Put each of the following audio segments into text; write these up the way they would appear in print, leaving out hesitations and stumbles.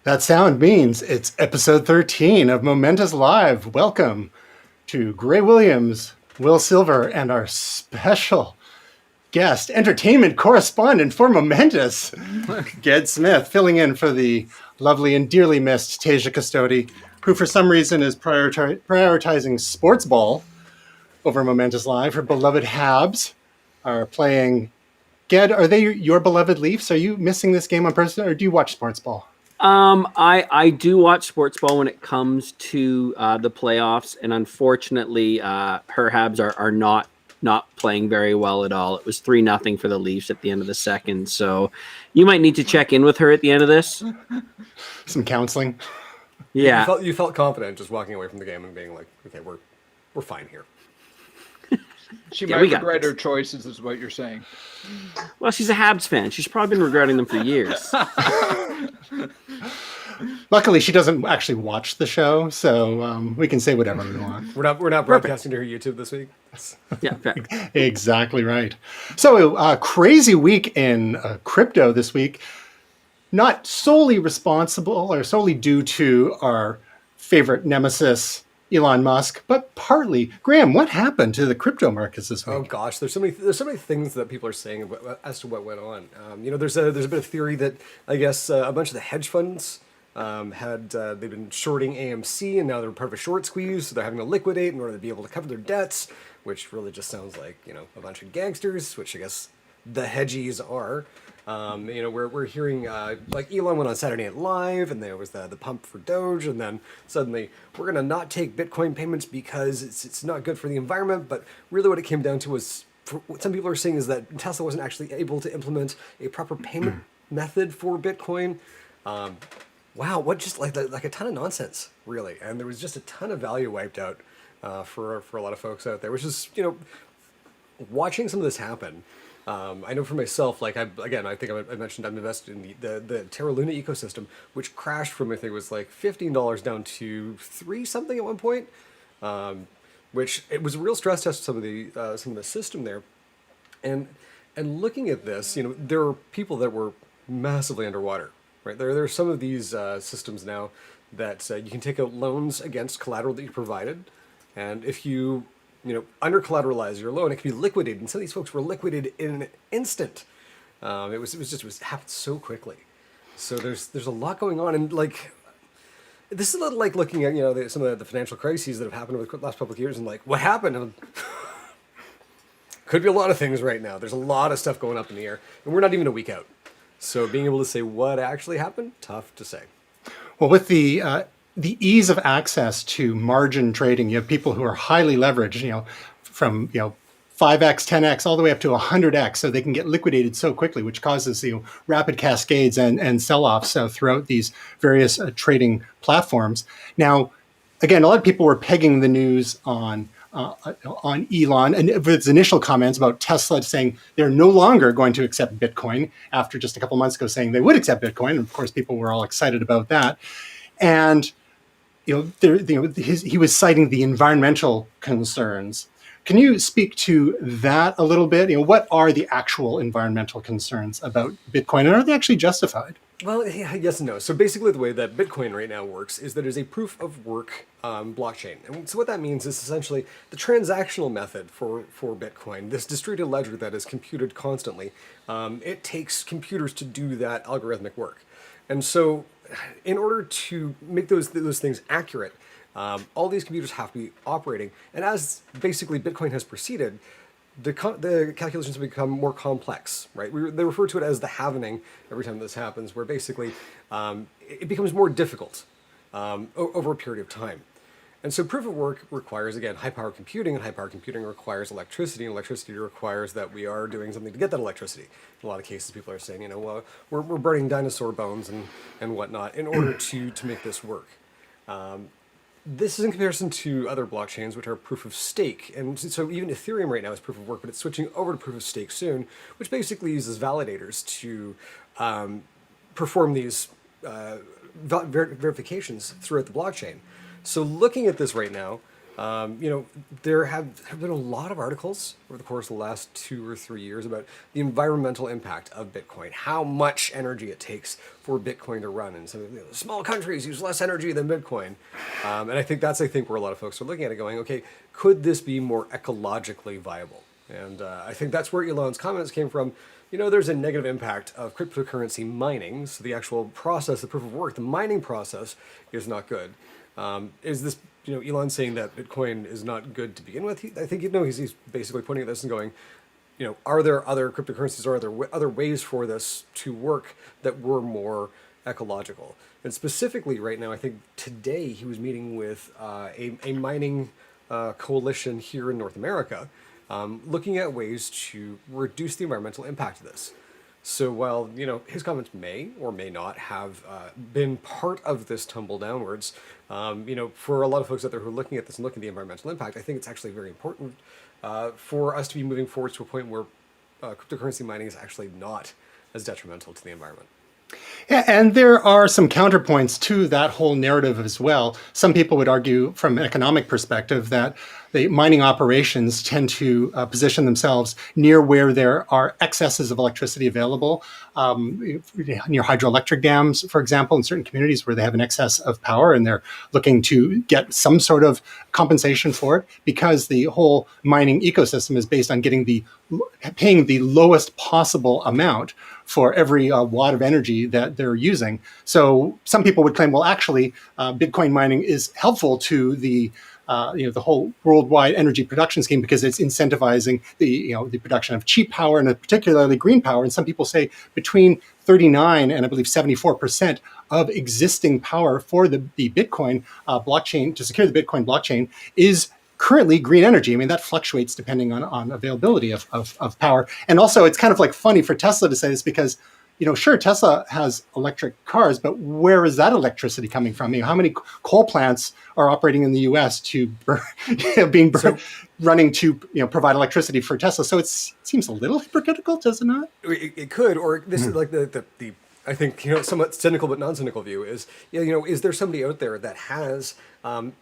That sound means it's episode 13 of Momentous Live. Welcome to Gray Williams, Will Silver, and our special guest, entertainment correspondent for Momentous, Ged Smith, filling in for the lovely and dearly missed Tasia Custodi, who for some reason is prioritizing sports ball over Momentous Live. Her beloved Habs are playing. Ged, are they your beloved Leafs? Are you missing this game on purpose, or do you watch sports ball? I do watch sports ball when it comes to the playoffs, and unfortunately, her Habs are not playing very well at all. It was 3-0 for the Leafs at the end of the second, so you might need to check in with her at the end of this. Some counseling. Yeah, you felt confident just walking away from the game and being like, okay, we're fine here. She Yeah, might we got regret this. her choices, is what you're saying. well, she's a Habs fan. She's probably been regretting them for years. Luckily, she doesn't actually watch the show, so we can say whatever we want. We're not broadcasting to her YouTube this week. Yeah, fair. Exactly right. So, crazy week in crypto this week. Not solely responsible or solely due to our favorite nemesis, Elon Musk, but partly. Graham, what happened to the crypto markets this week? Oh gosh, there's so many things that people are saying as to what went on. There's a bit of theory that I guess a bunch of the hedge funds they've been shorting AMC, and now they're part of a short squeeze, so they're having to liquidate in order to be able to cover their debts, which really just sounds like a bunch of gangsters, which I guess the hedgies are. We're hearing like Elon went on Saturday Night Live, and there was the pump for Doge, and then suddenly we're gonna not take Bitcoin payments because it's not good for the environment. But really, what it came down to was what some people are saying is that Tesla wasn't actually able to implement a proper payment method for Bitcoin. Wow, what just like a ton of nonsense, really, and there was just a ton of value wiped out for a lot of folks out there, which is watching some of this happen. I know for myself, like I think I mentioned I'm invested in the Terra Luna ecosystem, which crashed from I think it was like $15 down to $3 something at one point, which it was a real stress test of some of the system there, and looking at this, there are people that were massively underwater. Right, there are some of these systems now that you can take out loans against collateral that you provided, and if you under collateralize your loan, it can be liquidated. And some of these folks were liquidated in an instant. It happened so quickly. So there's a lot going on, and like this is a little like looking at some of the financial crises that have happened over the last couple of years, and like what happened. Could be a lot of things right now. There's a lot of stuff going up in the air, and we're not even a week out. So being able to say what actually happened, tough to say. Well, with the ease of access to margin trading, you have people who are highly leveraged, from 5x, 10x, all the way up to 100x, so they can get liquidated so quickly, which causes rapid cascades and sell-offs throughout these various trading platforms. Now, again, a lot of people were pegging the news on Elon and with his initial comments about Tesla saying they're no longer going to accept Bitcoin after just a couple months ago saying they would accept Bitcoin. And of course, people were all excited about that. And he was citing the environmental concerns. Can you speak to that a little bit? What are the actual environmental concerns about Bitcoin, and are they actually justified? Well, yeah, yes and no. So basically the way that Bitcoin right now works is that it's a proof of work blockchain. And so what that means is essentially the transactional method for Bitcoin, this distributed ledger that is computed constantly, it takes computers to do that algorithmic work. And so in order to make those things accurate, all these computers have to be operating. And as basically Bitcoin has proceeded, the calculations have become more complex, right? They refer to it as the halvening every time this happens, where basically it becomes more difficult over a period of time. And so proof of work requires, again, high-power computing, and high-power computing requires electricity, and electricity requires that we are doing something to get that electricity. In a lot of cases, people are saying, well, we're burning dinosaur bones and whatnot in order to make this work. This is in comparison to other blockchains, which are proof of stake. And so even Ethereum right now is proof of work, but it's switching over to proof of stake soon, which basically uses validators to perform these verifications throughout the blockchain. So looking at this right now, There have been a lot of articles over the course of the last 2 or 3 years about the environmental impact of Bitcoin, how much energy it takes for Bitcoin to run. And some small countries use less energy than Bitcoin. And I think where a lot of folks are looking at it going, okay, could this be more ecologically viable? And I think that's where Elon's comments came from. There's a negative impact of cryptocurrency mining. So the actual process, the proof of work, the mining process is not good. Is this, Elon saying that Bitcoin is not good to begin with? I think, he's basically pointing at this and going, are there other cryptocurrencies or are there other ways for this to work that were more ecological? And specifically right now, I think today he was meeting with a mining coalition here in North America, looking at ways to reduce the environmental impact of this. So while, his comments may or may not have been part of this tumble downwards, for a lot of folks out there who are looking at this and looking at the environmental impact, I think it's actually very important for us to be moving forward to a point where cryptocurrency mining is actually not as detrimental to the environment. Yeah, and there are some counterpoints to that whole narrative as well. Some people would argue from an economic perspective that the mining operations tend to position themselves near where there are excesses of electricity available, near hydroelectric dams, for example, in certain communities where they have an excess of power and they're looking to get some sort of compensation for it, because the whole mining ecosystem is based on paying the lowest possible amount for every watt of energy that they're using. So some people would claim, well, actually, Bitcoin mining is helpful to the whole worldwide energy production scheme because it's incentivizing the production of cheap power and particularly green power. And some people say between 39 and I believe 74% of existing power for the Bitcoin blockchain, to secure the Bitcoin blockchain, is currently green energy. I mean, that fluctuates depending on availability of power. And also, it's kind of like funny for Tesla to say this because, sure, Tesla has electric cars, but where is that electricity coming from? How many coal plants are operating in the U.S. running to provide electricity for Tesla? So it seems a little hypocritical, does it not? It could, or this is like the I think somewhat cynical but non-cynical view is is there somebody out there that has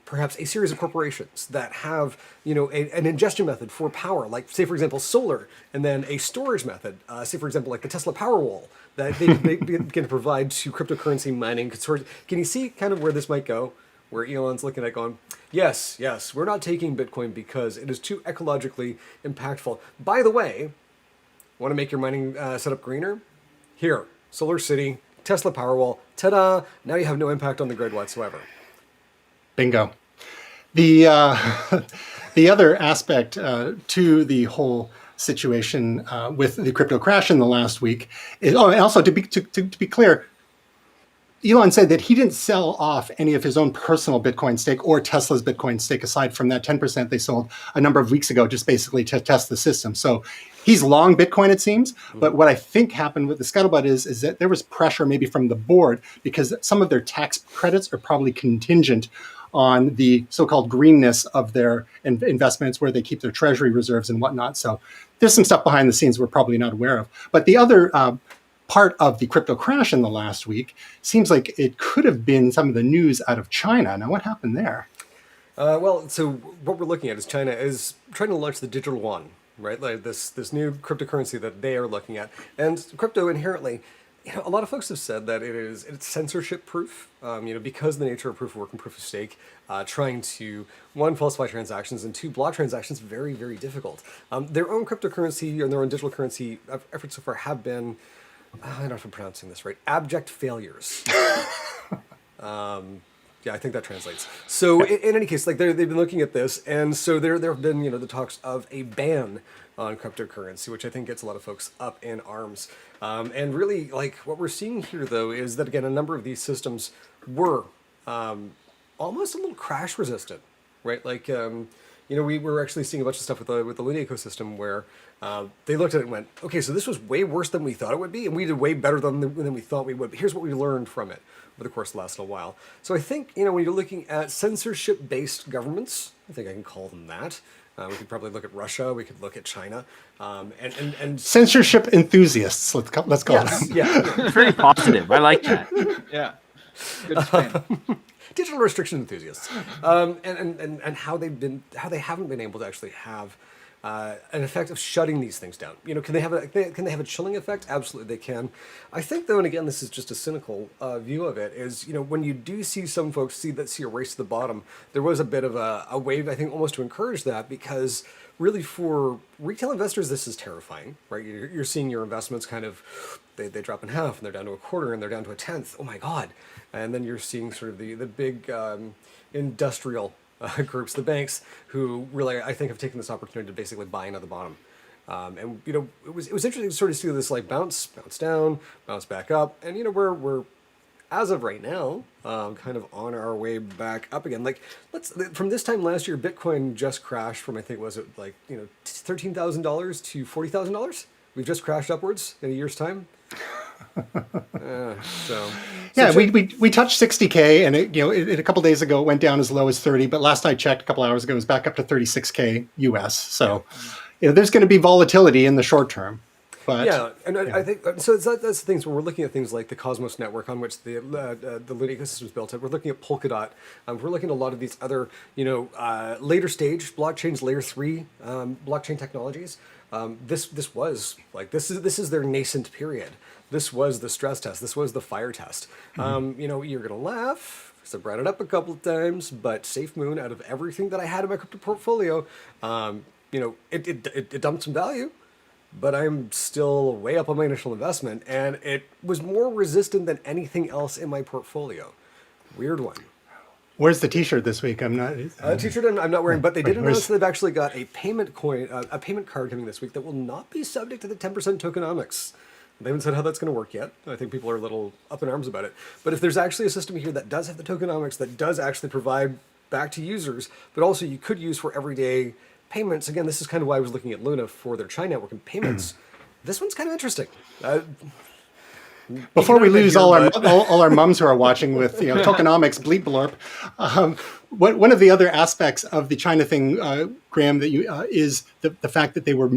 perhaps a series of corporations that have an ingestion method for power, like say for example solar, and then a storage method, say for example like the Tesla Powerwall that they can provide to cryptocurrency mining consortium. Can you see kind of where this might go? Where Elon's looking at going, yes, we're not taking Bitcoin because it is too ecologically impactful. By the way, want to make your mining setup greener? Here. Solar City, Tesla Powerwall, ta-da! Now you have no impact on the grid whatsoever. Bingo. The other aspect to the whole situation with the crypto crash in the last week is, and also to be clear, Elon said that he didn't sell off any of his own personal Bitcoin stake or Tesla's Bitcoin stake, aside from that 10% they sold a number of weeks ago, just basically to test the system. So he's long Bitcoin, it seems. But what I think happened with the scuttlebutt is that there was pressure maybe from the board because some of their tax credits are probably contingent on the so-called greenness of their investments, where they keep their treasury reserves and whatnot. So there's some stuff behind the scenes we're probably not aware of. But the other part of the crypto crash in the last week seems like it could have been some of the news out of China. Now, what happened there? So what we're looking at is China is trying to launch the digital yuan, right? Like this new cryptocurrency that they are looking at. And crypto inherently, a lot of folks have said that it's censorship proof, because of the nature of proof of work and proof of stake, trying to, one, falsify transactions, and two, block transactions, very, very difficult. Their own cryptocurrency and their own digital currency efforts so far have been, I don't know if I'm pronouncing this right, abject failures. Yeah, I think that translates. So in any case, like they've been looking at this, and so there have been the talks of a ban on cryptocurrency, which I think gets a lot of folks up in arms. And really, like what we're seeing here, though, is that again a number of these systems were almost a little crash resistant, right? Like we were actually seeing a bunch of stuff with the Luna ecosystem where they looked at it and went, okay, so this was way worse than we thought it would be, and we did way better than we thought we would. But here's what we learned from it over the course of the last little while. So I think, when you're looking at censorship-based governments, I think I can call them that. We could probably look at Russia. We could look at China, and censorship enthusiasts. Let's call them. Yeah. Very positive. I like that. Yeah. Good spin. Digital restriction enthusiasts, and how they haven't been able to actually have an effect of shutting these things down. Can they have a chilling effect? Absolutely, they can. I think though, and again, this is just a cynical view of it. Is when you do see some folks see a race to the bottom, there was a bit of a wave, I think, almost to encourage that, because really for retail investors, this is terrifying, right? You're seeing your investments kind of they drop in half, and they're down to a quarter, and they're down to a tenth. Oh my God! And then you're seeing sort of the big industrial groups, the banks, who really, I think, have taken this opportunity to basically buy in at the bottom. And it was interesting to sort of see this like bounce down, bounce back up, and we're as of right now kind of on our way back up again. Like from this time last year, Bitcoin just crashed from, I think, was it like $13,000 to $40,000? We've just crashed upwards in a year's time. We touched 60K, and it a couple days ago it went down as low as 30, but last I checked a couple hours ago it was back up to 36K US. So there's going to be volatility in the short term. But I think so. That's the things where we're looking at things like the Cosmos network on which the Luna ecosystem is built. We're looking at Polkadot. We're looking at a lot of these other later stage blockchains, layer 3 blockchain technologies. This is their nascent period. This was the stress test. This was the fire test. You're gonna laugh because I brought it up a couple of times, but SafeMoon, out of everything that I had in my crypto portfolio, it dumped some value, but I'm still way up on my initial investment, and it was more resistant than anything else in my portfolio. Weird one. Where's the T-shirt this week? I'm not. T-shirt I'm not wearing, but they did announce they've actually got a payment card coming this week that will not be subject to the 10% tokenomics. They haven't said how that's going to work yet. I think people are a little up in arms about it. But if there's actually a system here that does have the tokenomics, that does actually provide back to users, but also you could use for everyday payments. Again, this is kind of why I was looking at Luna for their China network and payments. This one's kind of interesting. Before we lose all our mums who are watching with tokenomics bleep blorp, one of the other aspects of the China thing, Graham, that is the fact that they were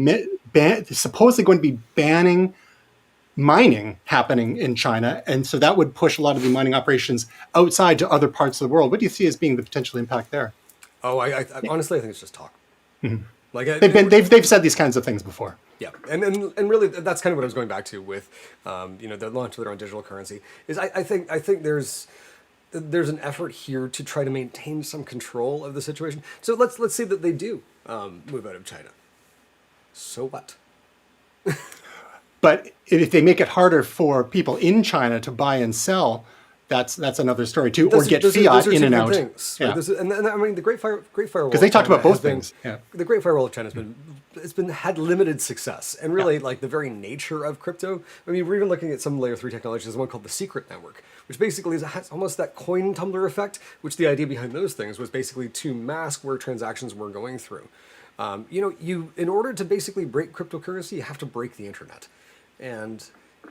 supposedly going to be banning mining happening in China, and so that would push a lot of the mining operations outside to other parts of the world. What do you see as being the potential impact there? Oh, I honestly, I think it's just talk. Mm-hmm. Like they've said these kinds of things before. Yeah, and really that's kind of what I was going back to with the launch of their own digital currency. Is I think there's an effort here to try to maintain some control of the situation. So let's say that they do move out of China. So what? But if they make it harder for people in China to buy and sell, that's another story too, or get fiat in and out. Things, right? Yeah. And I mean, the Great Firewall. Because they talked about both things. Yeah. The Great Firewall of China had limited success, and really, like the very nature of crypto. I mean, we're even looking at some layer 3 technologies. There's one called the Secret Network, which basically has almost that coin tumbler effect. Which the idea behind those things was basically to mask where transactions were going through. In order to basically break cryptocurrency, you have to break the internet. And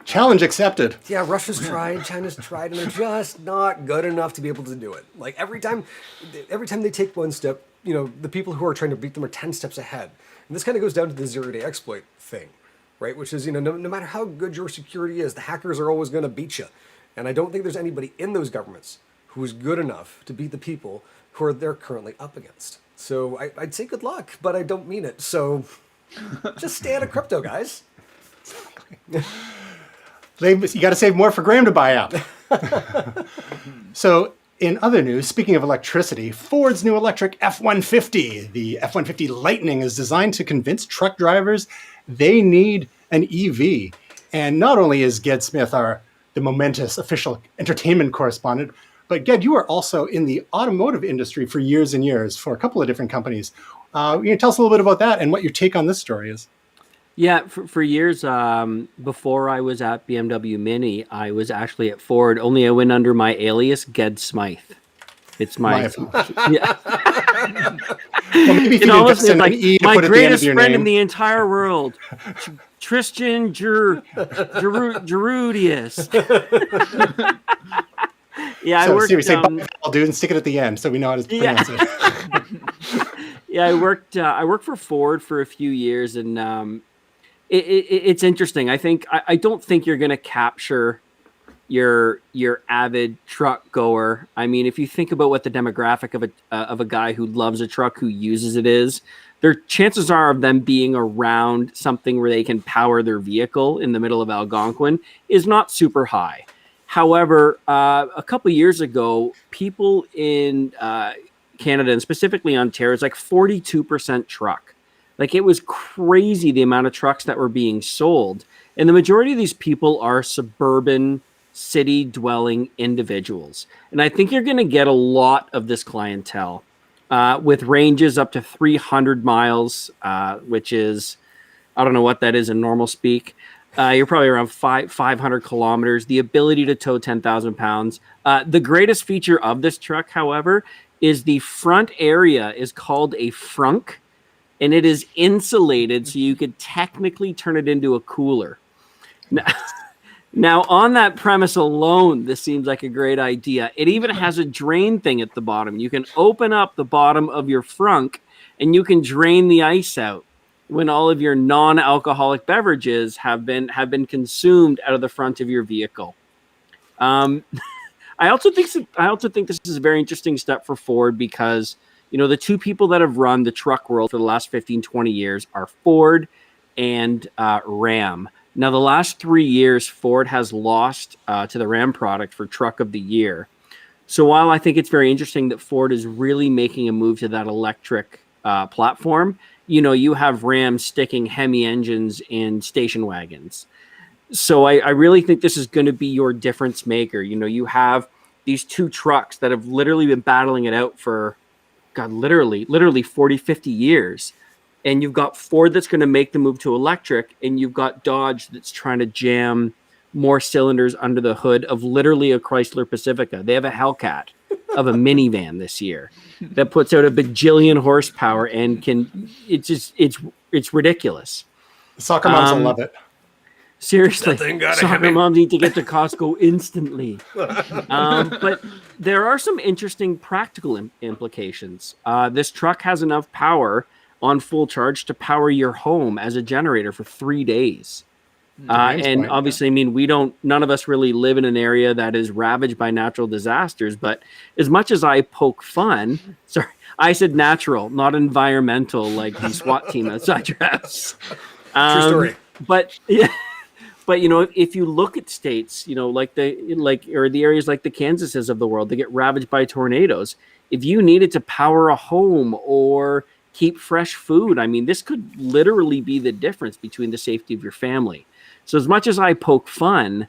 challenge accepted. Yeah, Russia's tried, China's tried, and they're just not good enough to be able to do it. Like every time they take one step, the people who are trying to beat them are 10 steps ahead. And this kind of goes down to the zero-day exploit thing, right? Which is, no matter how good your security is, the hackers are always going to beat you. And I don't think there's anybody in those governments who is good enough to beat the people who they're currently up against. So I'd say good luck, but I don't mean it. So just stay out of crypto, guys. You got to save more for Graham to buy out. So, in other news, speaking of electricity, Ford's new electric F-150, the F-150 Lightning, is designed to convince truck drivers they need an EV. And not only is Ged Smith the momentous official entertainment correspondent, but Ged, you are also in the automotive industry for years and years for a couple of different companies. Tell us a little bit about that and what your take on this story is. Yeah, for years, before I was at BMW Mini, I was actually at Ford, only I went under my alias, Ged Smythe. It's my yeah. Well, maybe if you invest in an E to my put at the end of greatest your friend name. in the entire world, Tristan Gerudius. Yeah, So, I worked. Seriously, I'll do and stick it at the end so we know how to pronounce it. Yeah, I worked for Ford for a few years, and it's interesting. I don't think you're going to capture your avid truck goer. I mean, if you think about what the demographic of a guy who loves a truck, who uses it is, their chances are of them being around something where they can power their vehicle in the middle of Algonquin is not super high. However, a couple of years ago, people in Canada, and specifically Ontario, it's like 42% truck. Like, it was crazy the amount of trucks that were being sold. And the majority of these people are suburban, city-dwelling individuals. And I think you're going to get a lot of this clientele with ranges up to 300 miles, which is, I don't know what that is in normal speak. You're probably around 500 kilometers, the ability to tow 10,000 pounds. The greatest feature of this truck, however, is the front area is called a frunk, and it is insulated, so you could technically turn it into a cooler. Now, on that premise alone, this seems like a great idea. It even has a drain thing at the bottom. You can open up the bottom of your frunk, and you can drain the ice out when all of your non-alcoholic beverages have been consumed out of the front of your vehicle. I also think this is a very interesting step for Ford, because the two people that have run the truck world for the last 15, 20 years are Ford and Ram. Now, the last 3 years, Ford has lost to the Ram product for Truck of the Year. So while I think it's very interesting that Ford is really making a move to that electric platform, you have Ram sticking Hemi engines in station wagons. So I really think this is going to be your difference maker. You have these two trucks that have literally been battling it out for, God, literally 40, 50 years. And you've got Ford that's going to make the move to electric, and you've got Dodge that's trying to jam more cylinders under the hood of literally a Chrysler Pacifica. They have a Hellcat of a minivan this year that puts out a bajillion horsepower and it's ridiculous. Soccer moms will love it. Seriously, soccer moms need to get to Costco instantly. But there are some interesting practical implications. This truck has enough power on full charge to power your home as a generator for 3 days. And obviously, I mean, none of us really live in an area that is ravaged by natural disasters. But as much as I poke fun, sorry, I said natural, not environmental, like the SWAT team outside your house. True story. But yeah. But if you look at states, or the areas like the Kansases of the world, they get ravaged by tornadoes. If you needed to power a home or keep fresh food, I mean, this could literally be the difference between the safety of your family. So as much as I poke fun,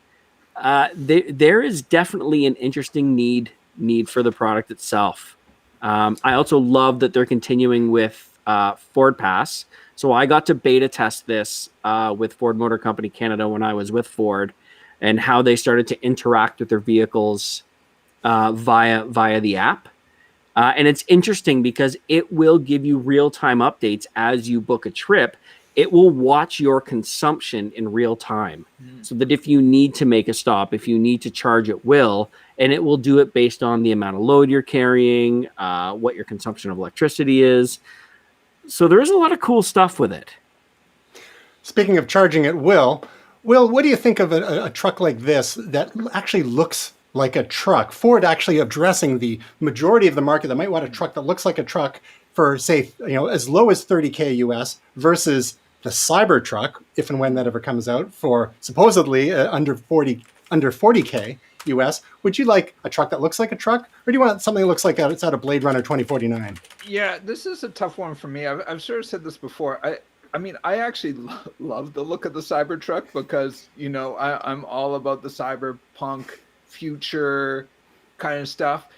there is definitely an interesting need for the product itself. I also love that they're continuing with Fordpass. So I got to beta test this with Ford Motor Company Canada when I was with Ford, and how they started to interact with their vehicles via the app. And it's interesting because it will give you real-time updates as you book a trip. It will watch your consumption in real time, so that if you need to make a stop, if you need to charge, it will, and it will do it based on the amount of load you're carrying, what your consumption of electricity is. So there is a lot of cool stuff with it. Speaking of charging at will, what do you think of a truck like this that actually looks like a truck? Ford actually addressing the majority of the market that might want a truck that looks like a truck for, say, as low as $30K US versus the Cybertruck, if and when that ever comes out, for supposedly under 40K US. Would you like a truck that looks like a truck, or do you want something that looks like it's out of Blade Runner 2049? Yeah, this is a tough one for me. I've sort of said this before. I mean, I actually love the look of the Cybertruck because, I'm all about the cyberpunk future kind of stuff.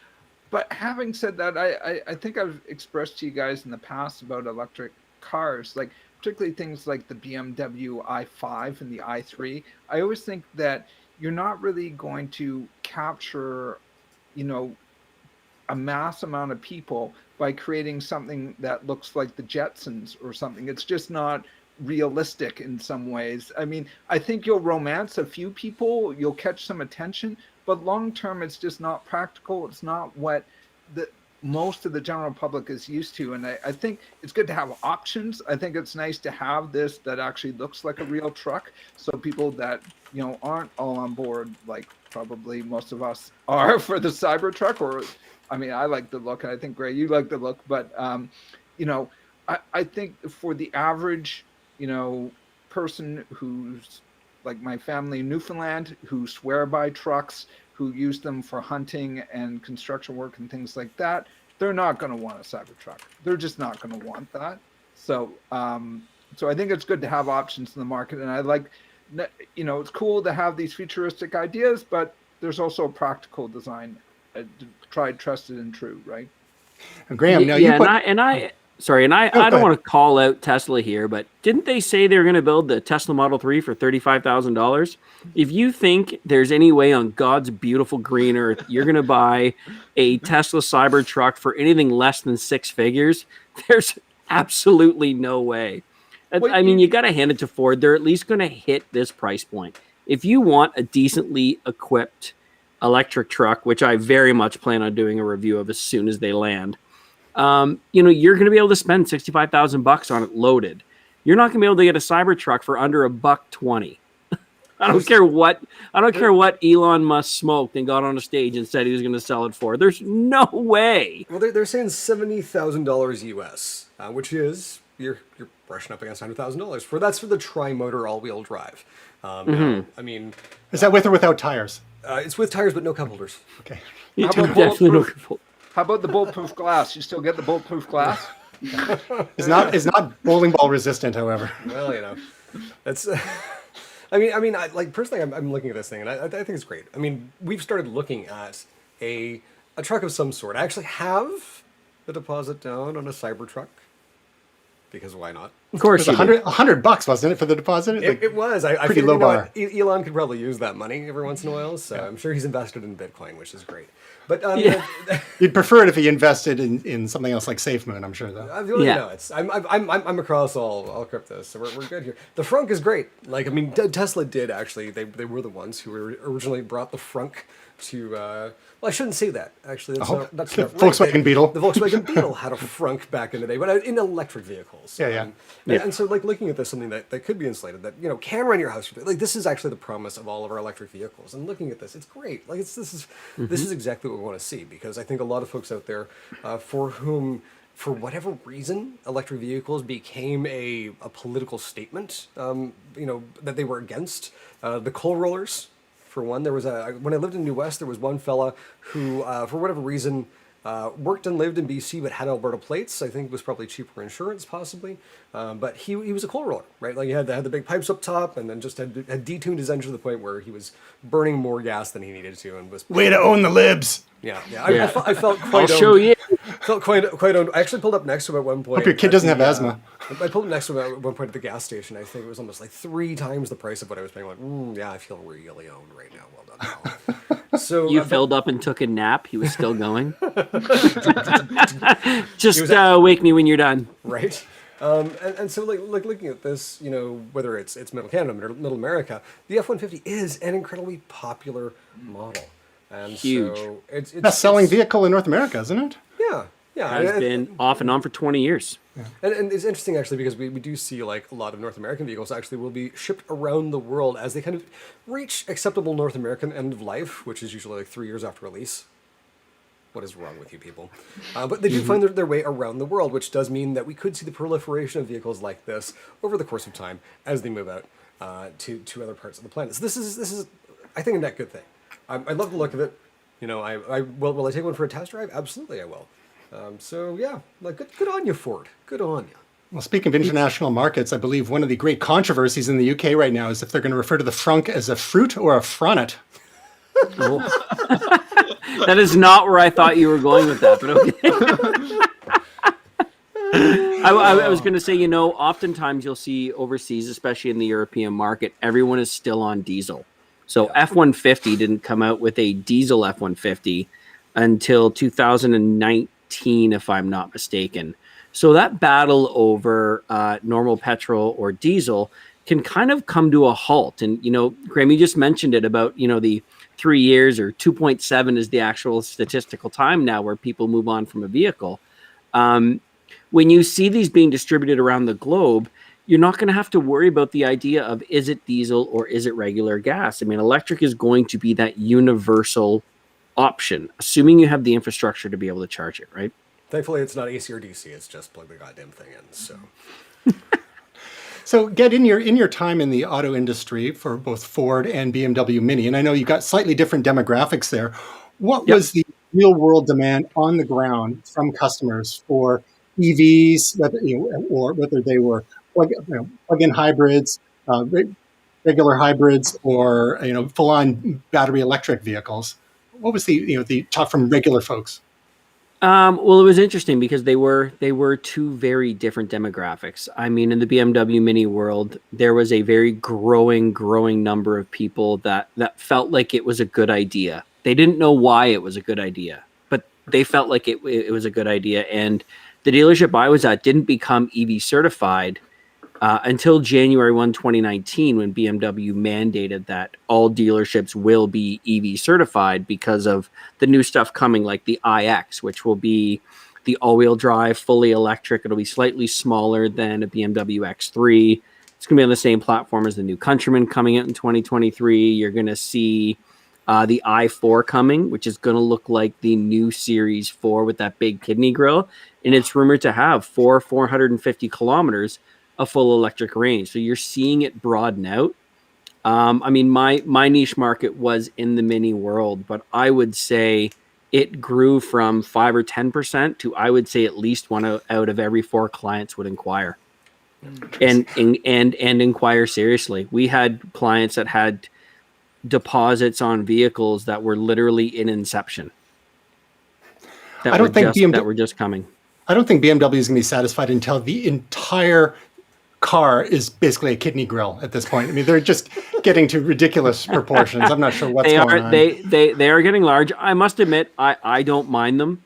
But having said that, I think I've expressed to you guys in the past about electric cars, like particularly things like the BMW i5 and the i3. I always think that you're not really going to capture, a mass amount of people by creating something that looks like the Jetsons or something. It's just not realistic in some ways. I mean, I think you'll romance a few people, you'll catch some attention, but long term, it's just not practical. It's not what most of the general public is used to. And I think it's good to have options. I think it's nice to have this that actually looks like a real truck. So people that, aren't all on board, like probably most of us are for the Cybertruck. Or, I mean, I like the look, and I think Gray, you like the look. But you know, I think for the average, person who's like my family in Newfoundland, who swear by trucks, who use them for hunting and construction work and things like that, they're not going to want a Cybertruck. They're just not going to want that. So, so I think it's good to have options in the market, and I like, it's cool to have these futuristic ideas, but there's also a practical design, tried, trusted, and true, right? Graham, now yeah, you put... I don't want to call out Tesla here, but didn't they say they were going to build the Tesla Model 3 for $35,000? If you think there's any way on God's beautiful green earth you're going to buy a Tesla Cybertruck for anything less than six figures, there's absolutely no way. I mean, you got to hand it to Ford. They're at least going to hit this price point. If you want a decently equipped electric truck, which I very much plan on doing a review of as soon as they land, you're going to be able to spend $65,000 on it loaded. You're not going to be able to get a Cybertruck for under $120. I don't care what Elon Musk smoked and got on a stage and said he was going to sell it for. There's no way. Well, they're saying $70,000 US, which is you're brushing up against $100,000 that's for the tri-motor all-wheel drive. Now, I mean, is that with or without tires? It's with tires but no cup holders. Okay. How about the bulletproof glass? You still get the bulletproof glass? It's not bowling ball resistant, however. Well, that's. I mean, personally, I'm looking at this thing, and I think it's great. I mean, we've started looking at a truck of some sort. I actually have the deposit down on a Cybertruck, because why not? Of course, it was $100, wasn't it, for the deposit? It was. I pretty figured, low bar. Elon could probably use that money every once in a while, so I'm sure he's invested in Bitcoin, which is great. But you'd prefer it if he invested in something else like SafeMoon, I'm sure, though. I'm across all cryptos, so we're good here. The frunk is great. Like, I mean, Tesla did actually. They were the ones who originally brought the frunk to. Well, I shouldn't say that. Actually, that's not right. Volkswagen Beetle. The Volkswagen Beetle had a frunk back in the day, but in electric vehicles. And so, like, looking at this, something that could be insulated, that can run your house. Like, this is actually the promise of all of our electric vehicles. And looking at this, it's great. Like, this is exactly what we want to see, because I think a lot of folks out there, for whom, for whatever reason, electric vehicles became a political statement. That they were against the coal rollers. For one, there was when I lived in New West, there was one fella who, for whatever reason, worked and lived in BC but had Alberta plates. I think it was probably cheaper insurance, possibly. But he was a coal roller, right? Like, he had the big pipes up top, and then just had detuned his engine to the point where he was burning more gas than he needed to, and was way to own the libs. I felt quite. I'll show you. Felt quite owned. I actually pulled up next to him at one point. Hope your kid doesn't have asthma. I pulled up next to him at one point at the gas station. I think it was almost like 3 times the price of what I was paying. Like, I feel really owned right now. Well done. So you filled up and took a nap. He was still going. Just wake me when you're done. Right. And so, like looking at this, whether it's Middle Canada, Middle America, the F-150 is an incredibly popular model. And huge. So it's best-selling vehicle in North America, isn't it? Yeah. Has been off and on for 20 years. Yeah. And it's interesting, actually, because we do see, like, a lot of North American vehicles actually will be shipped around the world as they kind of reach acceptable North American end of life, which is usually like 3 years after release. What is wrong with you people? But they do find their way around the world, which does mean that we could see the proliferation of vehicles like this over the course of time as they move out to other parts of the planet. So this is, I think, a net good thing. I love the look of it. Will I take one for a test drive? Absolutely, I will. Good on you, Ford. Good on you. Well, speaking of international markets, I believe one of the great controversies in the UK right now is if they're going to refer to the frunk as a fruit or a fronnet. Oh. That is not where I thought you were going with that, but okay. I was going to say, oftentimes you'll see overseas, especially in the European market, everyone is still on diesel. So F-150 didn't come out with a diesel F-150 until 2019, if I'm not mistaken. So that battle over normal petrol or diesel can kind of come to a halt. And, Graham, you just mentioned it about, the 3 years or 2.7 is the actual statistical time now where people move on from a vehicle. When you see these being distributed around the globe, you're not going to have to worry about the idea of is it diesel or is it regular gas. I mean, electric is going to be that universal option, assuming you have the infrastructure to be able to charge it, right? Thankfully, it's not AC or DC. It's just plug the goddamn thing in. So, So, get in your time in the auto industry for both Ford and BMW Mini, and I know you've got slightly different demographics there. What was the real world demand on the ground from customers for EVs, or whether they were plug-in hybrids, regular hybrids, or full-on battery electric vehicles? What was the talk from regular folks? Well, it was interesting because they were two very different demographics. I mean, in the BMW Mini world, there was a very growing number of people that felt like it was a good idea. They didn't know why it was a good idea, but they felt like it was a good idea. And the dealership I was at didn't become EV certified until January 1, 2019, when BMW mandated that all dealerships will be EV certified because of the new stuff coming, like the iX, which will be the all-wheel drive, fully electric. It'll be slightly smaller than a BMW X3. It's going to be on the same platform as the new Countryman coming out in 2023. You're going to see the i4 coming, which is going to look like the new Series 4 with that big kidney grille. And it's rumored to have 450 kilometers of full electric range. So you're seeing it broaden out. I mean, my niche market was in the Mini world, but I would say it grew from 5 or 10% to, I would say, at least one out of every 4 clients would inquire. And inquire seriously. We had clients that had deposits on vehicles that were literally in inception. That were just coming. I don't think BMW is going to be satisfied until the entire car is basically a kidney grill at this point. I mean, they're just getting to ridiculous proportions. I'm not sure what's going on. They are getting large. I must admit, I don't mind them.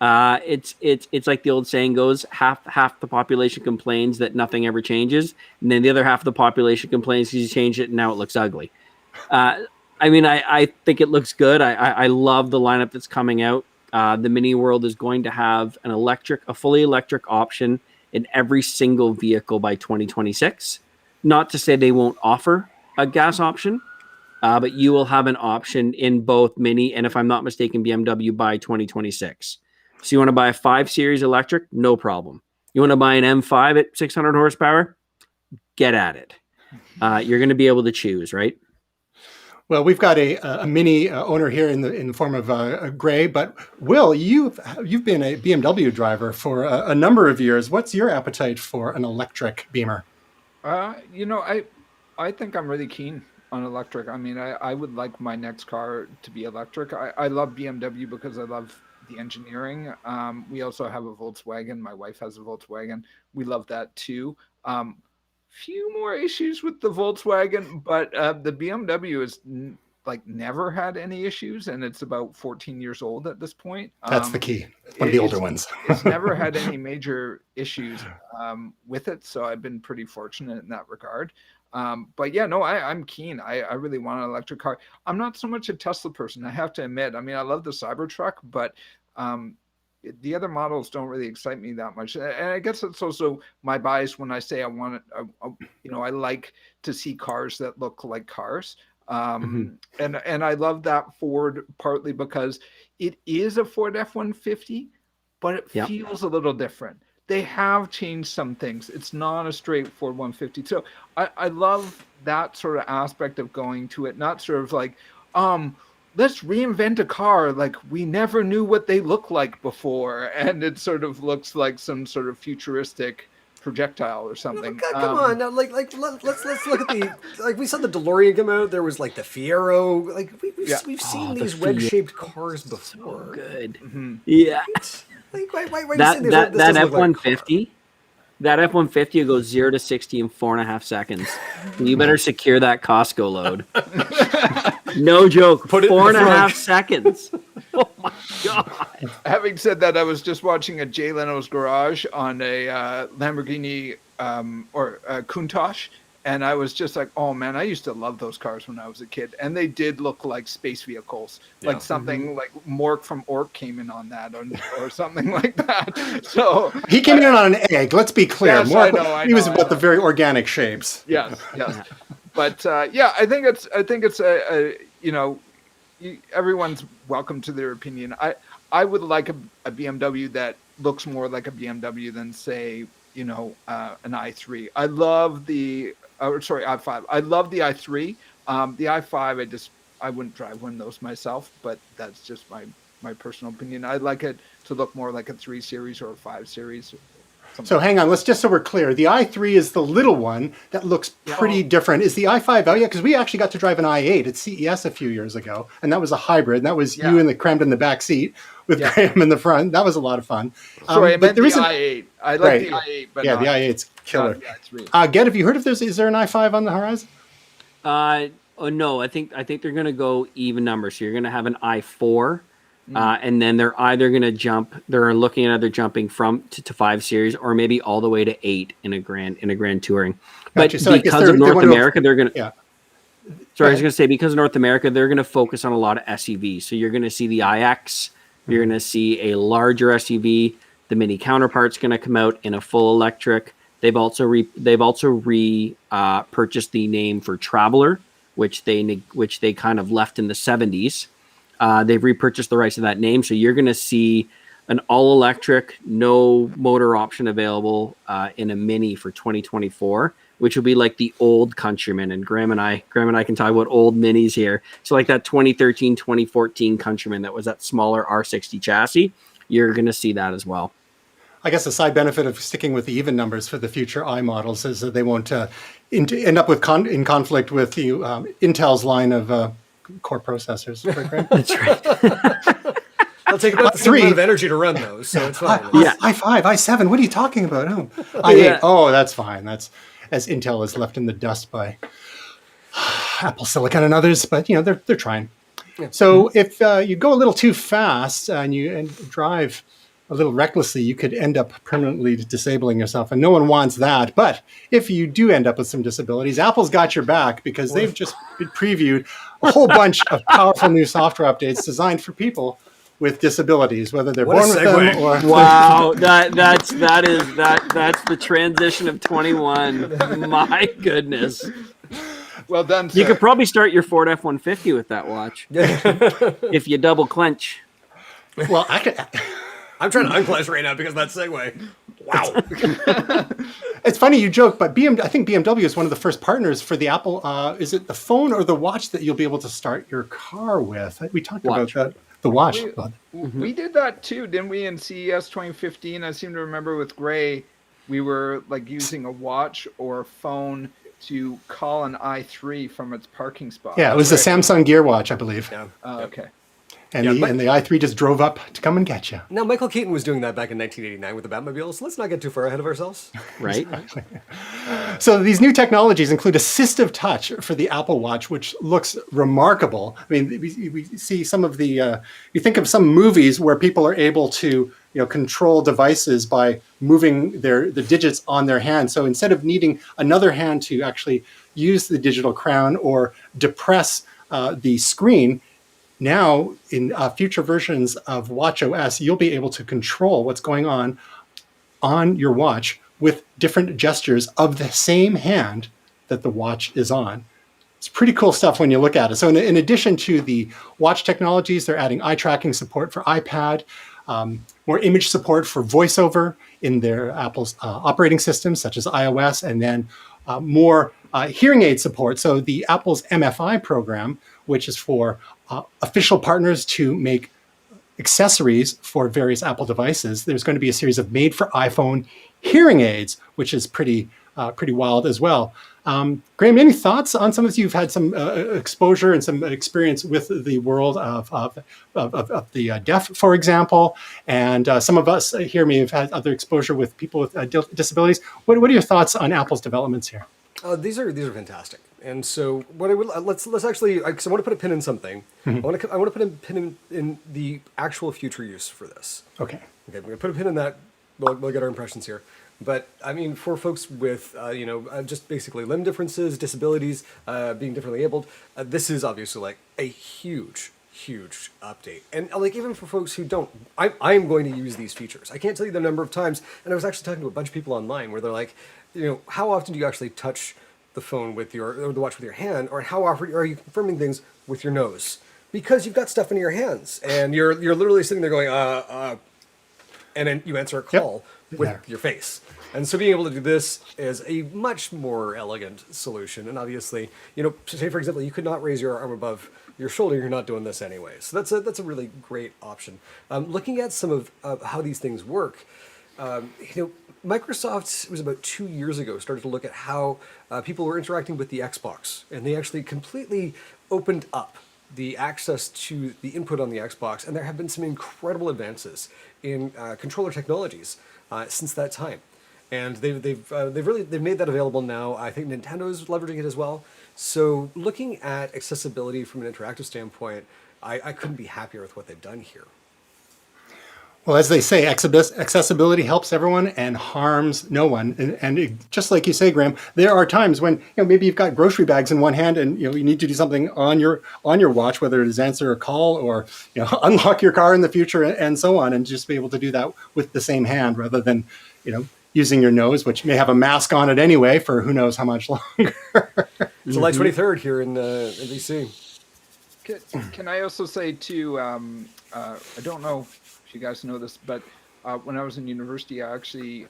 It's like the old saying goes: half the population complains that nothing ever changes, and then the other half of the population complains because you changed it and now it looks ugly. I mean, I think it looks good. I love the lineup that's coming out. The Mini world is going to have a fully electric option in every single vehicle by 2026. Not to say they won't offer a gas option, but you will have an option in both Mini and, if I'm not mistaken, BMW by 2026. So you want to buy a 5 Series electric? No problem. You want to buy an M5 at 600 horsepower? Get at it. You're going to be able to choose, right? Well, we've got a Mini owner here in the form of Gray, but Will, you've been a BMW driver for a number of years. What's your appetite for an electric Beamer? I think I'm really keen on electric. I mean, I would like my next car to be electric. I love BMW because I love the engineering. We also have a Volkswagen. My wife has a Volkswagen. We love that too. Few more issues with the Volkswagen, but the BMW has never had any issues, and it's about 14 years old at this point. That's the key. One of the older ones. It's never had any major issues with it, so I've been pretty fortunate in that regard. But yeah, no, I'm keen. I really want an electric car. I'm not so much a Tesla person, I have to admit. I mean, I love the Cybertruck, but the other models don't really excite me that much. And I guess it's also my bias when I say I want it. I like to see cars that look like cars. And I love that Ford partly because it is a Ford F-150, but it feels a little different. They have changed some things. It's not a straight Ford 150. So I love that sort of aspect of going to it, not sort of like, let's reinvent a car like we never knew what they looked like before, and it sort of looks like some sort of futuristic projectile or something. Come on, now, let's look at we saw the DeLorean come out. There was like the Fiero. Like we've seen these wedge-shaped cars before. So good. Mm-hmm. Yeah. Like why that F-150? That F-150 goes 0 to 60 in 4.5 seconds. You better secure that Costco load. No joke. Put it 4.5 seconds. Oh my God. Having said that, I was just watching a Jay Leno's Garage on a Lamborghini or Countach, and I was just like, oh man, I used to love those cars when I was a kid, and they did look like space vehicles, like something like Mork from Ork came in on that, or something like that. So He came in on an egg. Let's be clear. Yes, More, I know, he was I about know. the very organic shapes. Yes. But yeah, I think it's a you know, everyone's welcome to their opinion. I would like a BMW that looks more like a BMW than, say, you know, an i3. I love the i5. I love the i3. The i5, I wouldn't drive one of those myself, but that's just my personal opinion. I'd like it to look more like a 3 Series or a 5 Series. So hang on, let's just so we're clear. The i3 is the little one that looks pretty different. Is the i5 out yet? Because we actually got to drive an i8 at CES a few years ago, and that was a hybrid. And that was you crammed in the back seat with Graham in the front. That was a lot of fun. Sorry, I meant the isn't- i8. I like the i8, but yeah, not, the i8's killer. not the i3. Get, have you heard if is there an i5 on the horizon? Oh no, I think they're going to go even numbers. So you're going to have an i4, and then they're either going to jump. They're looking at either jumping from to 5 Series or maybe all the way to 8 in a Grand Touring. But Gotcha. So I guess because of they North want to- America, they're going to. Yeah. Sorry, I was going to say because of North America, they're going to focus on a lot of SUVs. So you're going to see the iX. You're going to see a larger SUV. The Mini counterpart's going to come out in a full electric. They've also purchased the name for Traveler, which they kind of left in the 70s. They've repurchased the rights to that name, so you're going to see an all-electric, no motor option available in a Mini for 2024, which will be like the old Countryman. And Graham and I can talk about old Minis here. So like that 2013, 2014 Countryman that was that smaller R60 chassis, you're going to see that as well. I guess the side benefit of sticking with the even numbers for the future i models is that they won't end up with in conflict with the Intel's line of core processors. Right? That's right. I'll take about the same amount of energy to run those, so it's fine. i5, i7. What are you talking about? Oh, i8. Oh, that's fine. That's as Intel is left in the dust by Apple Silicon and others, but they're trying. Yeah. So if you go a little too fast and drive a little recklessly, you could end up permanently disabling yourself, and no one wants that. But if you do end up with some disabilities, Apple's got your back because they've just previewed a whole bunch of powerful new software updates designed for people with disabilities, whether they're born with them or wow, that's the transition of 21. My goodness. Well done, sir. You could probably start your Ford F-150 with that watch if you double clench. Well, I'm trying to unclench right now because of that segue. Wow. It's funny you joke, but I think BMW is one of the first partners for the Apple. Is it the phone or the watch that you'll be able to start your car with? We talked about that. The watch. We did that too, didn't we? In CES 2015, I seem to remember with Gray, we were like using a watch or a phone to call an i3 from its parking spot. Yeah, it was the Samsung Gear Watch, I believe. Yeah. Oh, okay. And the i3 just drove up to come and get you. Now, Michael Keaton was doing that back in 1989 with the Batmobile, so let's not get too far ahead of ourselves. Right. So these new technologies include assistive touch for the Apple Watch, which looks remarkable. I mean, we see some of the, you think of some movies where people are able to control devices by moving the digits on their hand. So instead of needing another hand to actually use the digital crown or depress the screen, now, in future versions of watchOS, you'll be able to control what's going on your watch with different gestures of the same hand that the watch is on. It's pretty cool stuff when you look at it. So in addition to the watch technologies, they're adding eye tracking support for iPad, more image support for VoiceOver in their Apple's operating systems, such as iOS, and then more hearing aid support. So the Apple's MFI program, which is for official partners to make accessories for various Apple devices. There's going to be a series of made for iPhone hearing aids, which is pretty wild as well. Graham, any thoughts on some of this? You've had some exposure and some experience with the world of the deaf, for example, and some of us here may have had other exposure with people with disabilities. What are your thoughts on Apple's developments here? These are fantastic, and so what I would let's actually, because I want to put a pin in something. I want to put a pin in the actual future use for this. Okay. We're gonna put a pin in that. We'll get our impressions here. But I mean, for folks with, just basically limb differences, disabilities, being differently abled, this is obviously like a huge update. And like, even for folks who don't, I'm going to use these features. I can't tell you the number of times. And I was actually talking to a bunch of people online where they're like, how often do you actually touch the phone or the watch with your hand, or how often are you confirming things with your nose? Because you've got stuff in your hands and you're literally sitting there going, and then you answer a call with your face. And so being able to do this is a much more elegant solution. And obviously, say for example, you could not raise your arm above your shoulder. You're not doing this anyway. So that's a really great option. Looking at some of how these things work, Microsoft, it was about 2 years ago, started to look at how people were interacting with the Xbox. And they actually completely opened up the access to the input on the Xbox, and there have been some incredible advances in controller technologies since that time. And they've made that available now. I think Nintendo's leveraging it as well. So looking at accessibility from an interactive standpoint, I couldn't be happier with what they've done here. Well, as they say, accessibility helps everyone and harms no one. And just like you say, Graham, there are times when maybe you've got grocery bags in one hand, and you need to do something on your watch, whether it is answer a call or unlock your car in the future and so on, and just be able to do that with the same hand rather than using your nose, which may have a mask on it anyway for who knows how much longer. July 23rd here in BC. Can I also say too? I don't know if you guys know this, but when I was in university, I actually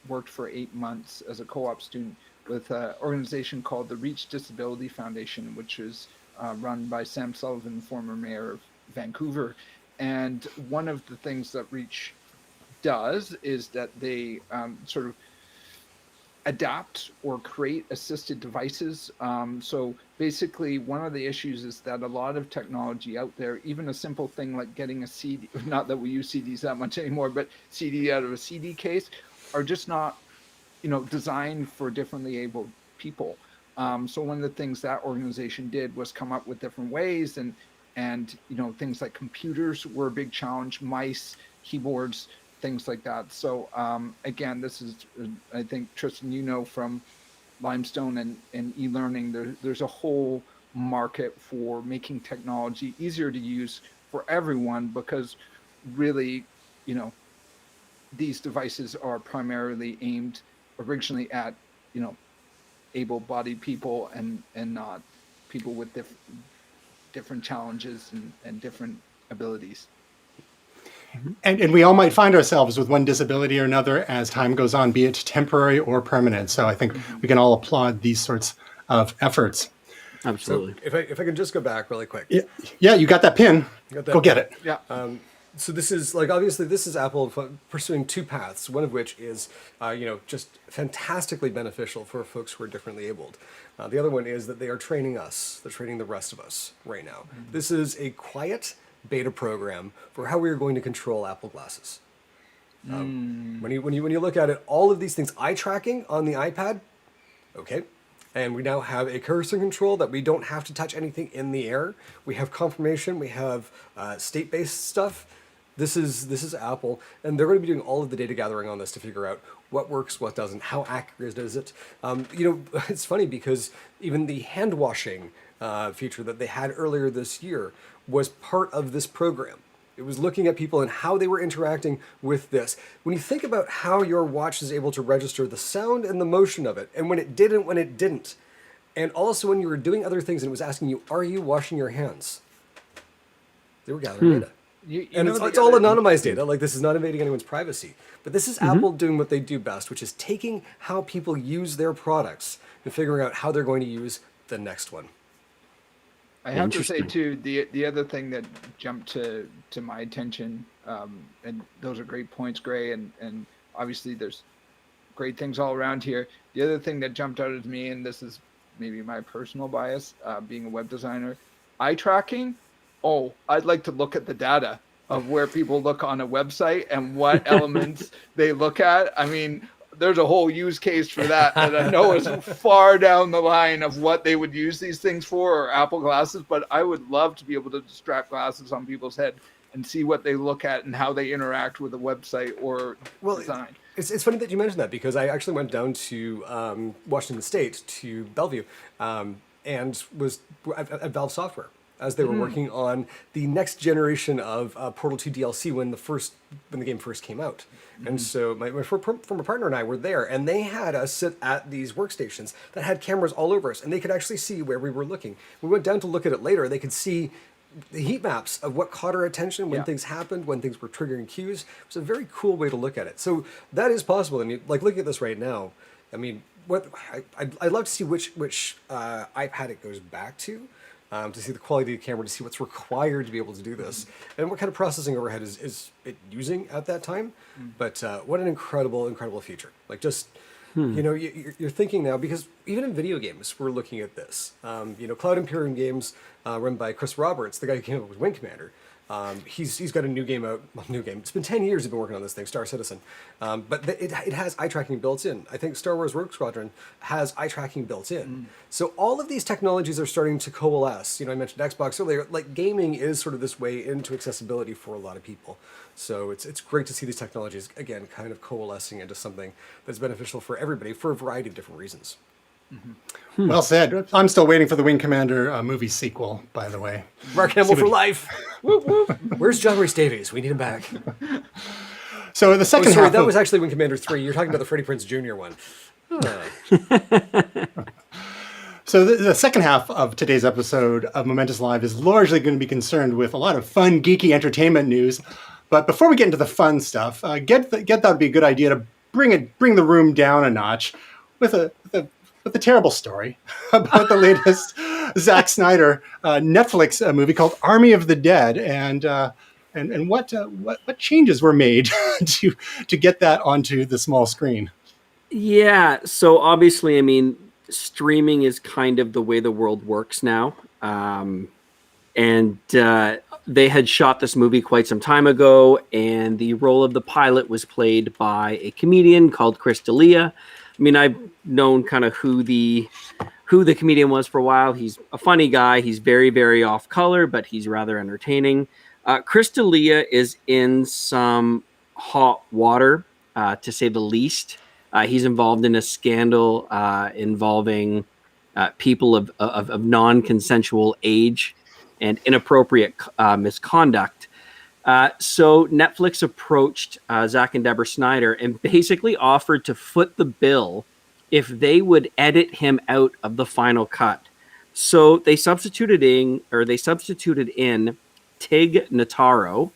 worked for 8 months as a co-op student with an organization called the Reach Disability Foundation, which is run by Sam Sullivan, former mayor of Vancouver. And one of the things that Reach does is that they sort of adapt or create assisted devices. So basically, one of the issues is that a lot of technology out there, even a simple thing like getting a CD, not that we use CDs that much anymore, but CD out of a CD case, are just not, designed for differently abled people. So one of the things that organization did was come up with different ways, and things like computers were a big challenge, mice, keyboards, things like that. So again, this is, I think, Tristan, from Limestone and e-learning, there's a whole market for making technology easier to use for everyone, because really, these devices are primarily aimed originally at, able-bodied people and not people with different challenges and different abilities. And we all might find ourselves with one disability or another as time goes on, be it temporary or permanent. So I think we can all applaud these sorts of efforts. Absolutely. So if I can just go back really quick. Yeah, you got that pin. Go get it. Yeah. So this is obviously this is Apple pursuing two paths, one of which is, just fantastically beneficial for folks who are differently abled. The other one is that they are training us. They're training the rest of us right now. Mm-hmm. This is a quiet beta program for how we are going to control Apple glasses. When you look at it, all of these things, eye tracking on the iPad, okay, and we now have a cursor control that we don't have to touch anything in the air. We have confirmation. We have state-based stuff. This is Apple, and they're going to be doing all of the data gathering on this to figure out what works, what doesn't, how accurate is it. It's funny because even the hand washing feature that they had earlier this year was part of this program. It was looking at people and how they were interacting with this. When you think about how your watch is able to register the sound and the motion of it, and when it didn't, and also when you were doing other things and it was asking you, are you washing your hands? They were gathering data. It's all anonymized data. Like, this is not invading anyone's privacy. But this is Apple doing what they do best, which is taking how people use their products and figuring out how they're going to use the next one. I have to say too, the other thing that jumped to my attention, and those are great points, Gray, and obviously there's great things all around here. The other thing that jumped out at me, and this is maybe my personal bias, being a web designer, eye tracking. Oh, I'd like to look at the data of where people look on a website and what elements they look at. I mean, there's a whole use case for that I know is far down the line of what they would use these things for, or Apple glasses, but I would love to be able to strap glasses on people's head and see what they look at and how they interact with a website or design. It's funny that you mentioned that, because I actually went down to Washington State, to Bellevue, and was at Valve Software as they were working on the next generation of Portal 2 DLC when the game first came out. And so my former partner and I were there, and they had us sit at these workstations that had cameras all over us, and they could actually see where we were looking. We went down to look at it later. They could see the heat maps of what caught our attention, when things happened, when things were triggering cues. It was a very cool way to look at it. So that is possible. I mean, like, looking at this right now, I mean, what I'd love to see which iPad it goes back to see the quality of the camera, to see what's required to be able to do this, and what kind of processing overhead is it using at that time. But what an incredible feature. Like, just, you know, you're thinking now, because even in video games, we're looking at this. You know, Cloud Imperium Games, run by Chris Roberts, the guy who came up with Wing Commander. He's got a new game out. Well, new game. It's been 10 years he's been working on this thing, Star Citizen. But it has eye tracking built in. I think Star Wars Rogue Squadron has eye tracking built in. So all of these technologies are starting to coalesce. You know, I mentioned Xbox earlier. Like, gaming is sort of this way into accessibility for a lot of people. So it's great to see these technologies, again, kind of coalescing into something that's beneficial for everybody for a variety of different reasons. Well said. I'm still waiting for the Wing Commander movie sequel, by the way. Mark Hamill for life. Whoop, whoop. Where's John Rhys Davies? We need him back. So the second half that was actually Wing Commander 3. You're talking about the Freddie Prinze Jr. one. So the second half of today's episode of Momentous Live is largely going to be concerned with a lot of fun, geeky entertainment news. But before we get into the fun stuff, get that would be a good idea to bring the room down a notch with a terrible story about the latest Zack Snyder Netflix movie called Army of the Dead, and what changes were made to get that onto the small screen. Yeah, so obviously, I mean, streaming is kind of the way the world works now, and they had shot this movie quite some time ago, and the role of the pilot was played by a comedian called Chris D'Elia. I mean, I've known kind of who the comedian was for a while. He's a funny guy. He's very, very off color, but he's rather entertaining. Chris D'Elia is in some hot water, to say the least. He's involved in a scandal involving people of non-consensual age and inappropriate misconduct. So Netflix approached Zack and Deborah Snyder and basically offered to foot the bill if they would edit him out of the final cut. So they substituted in Tig Notaro,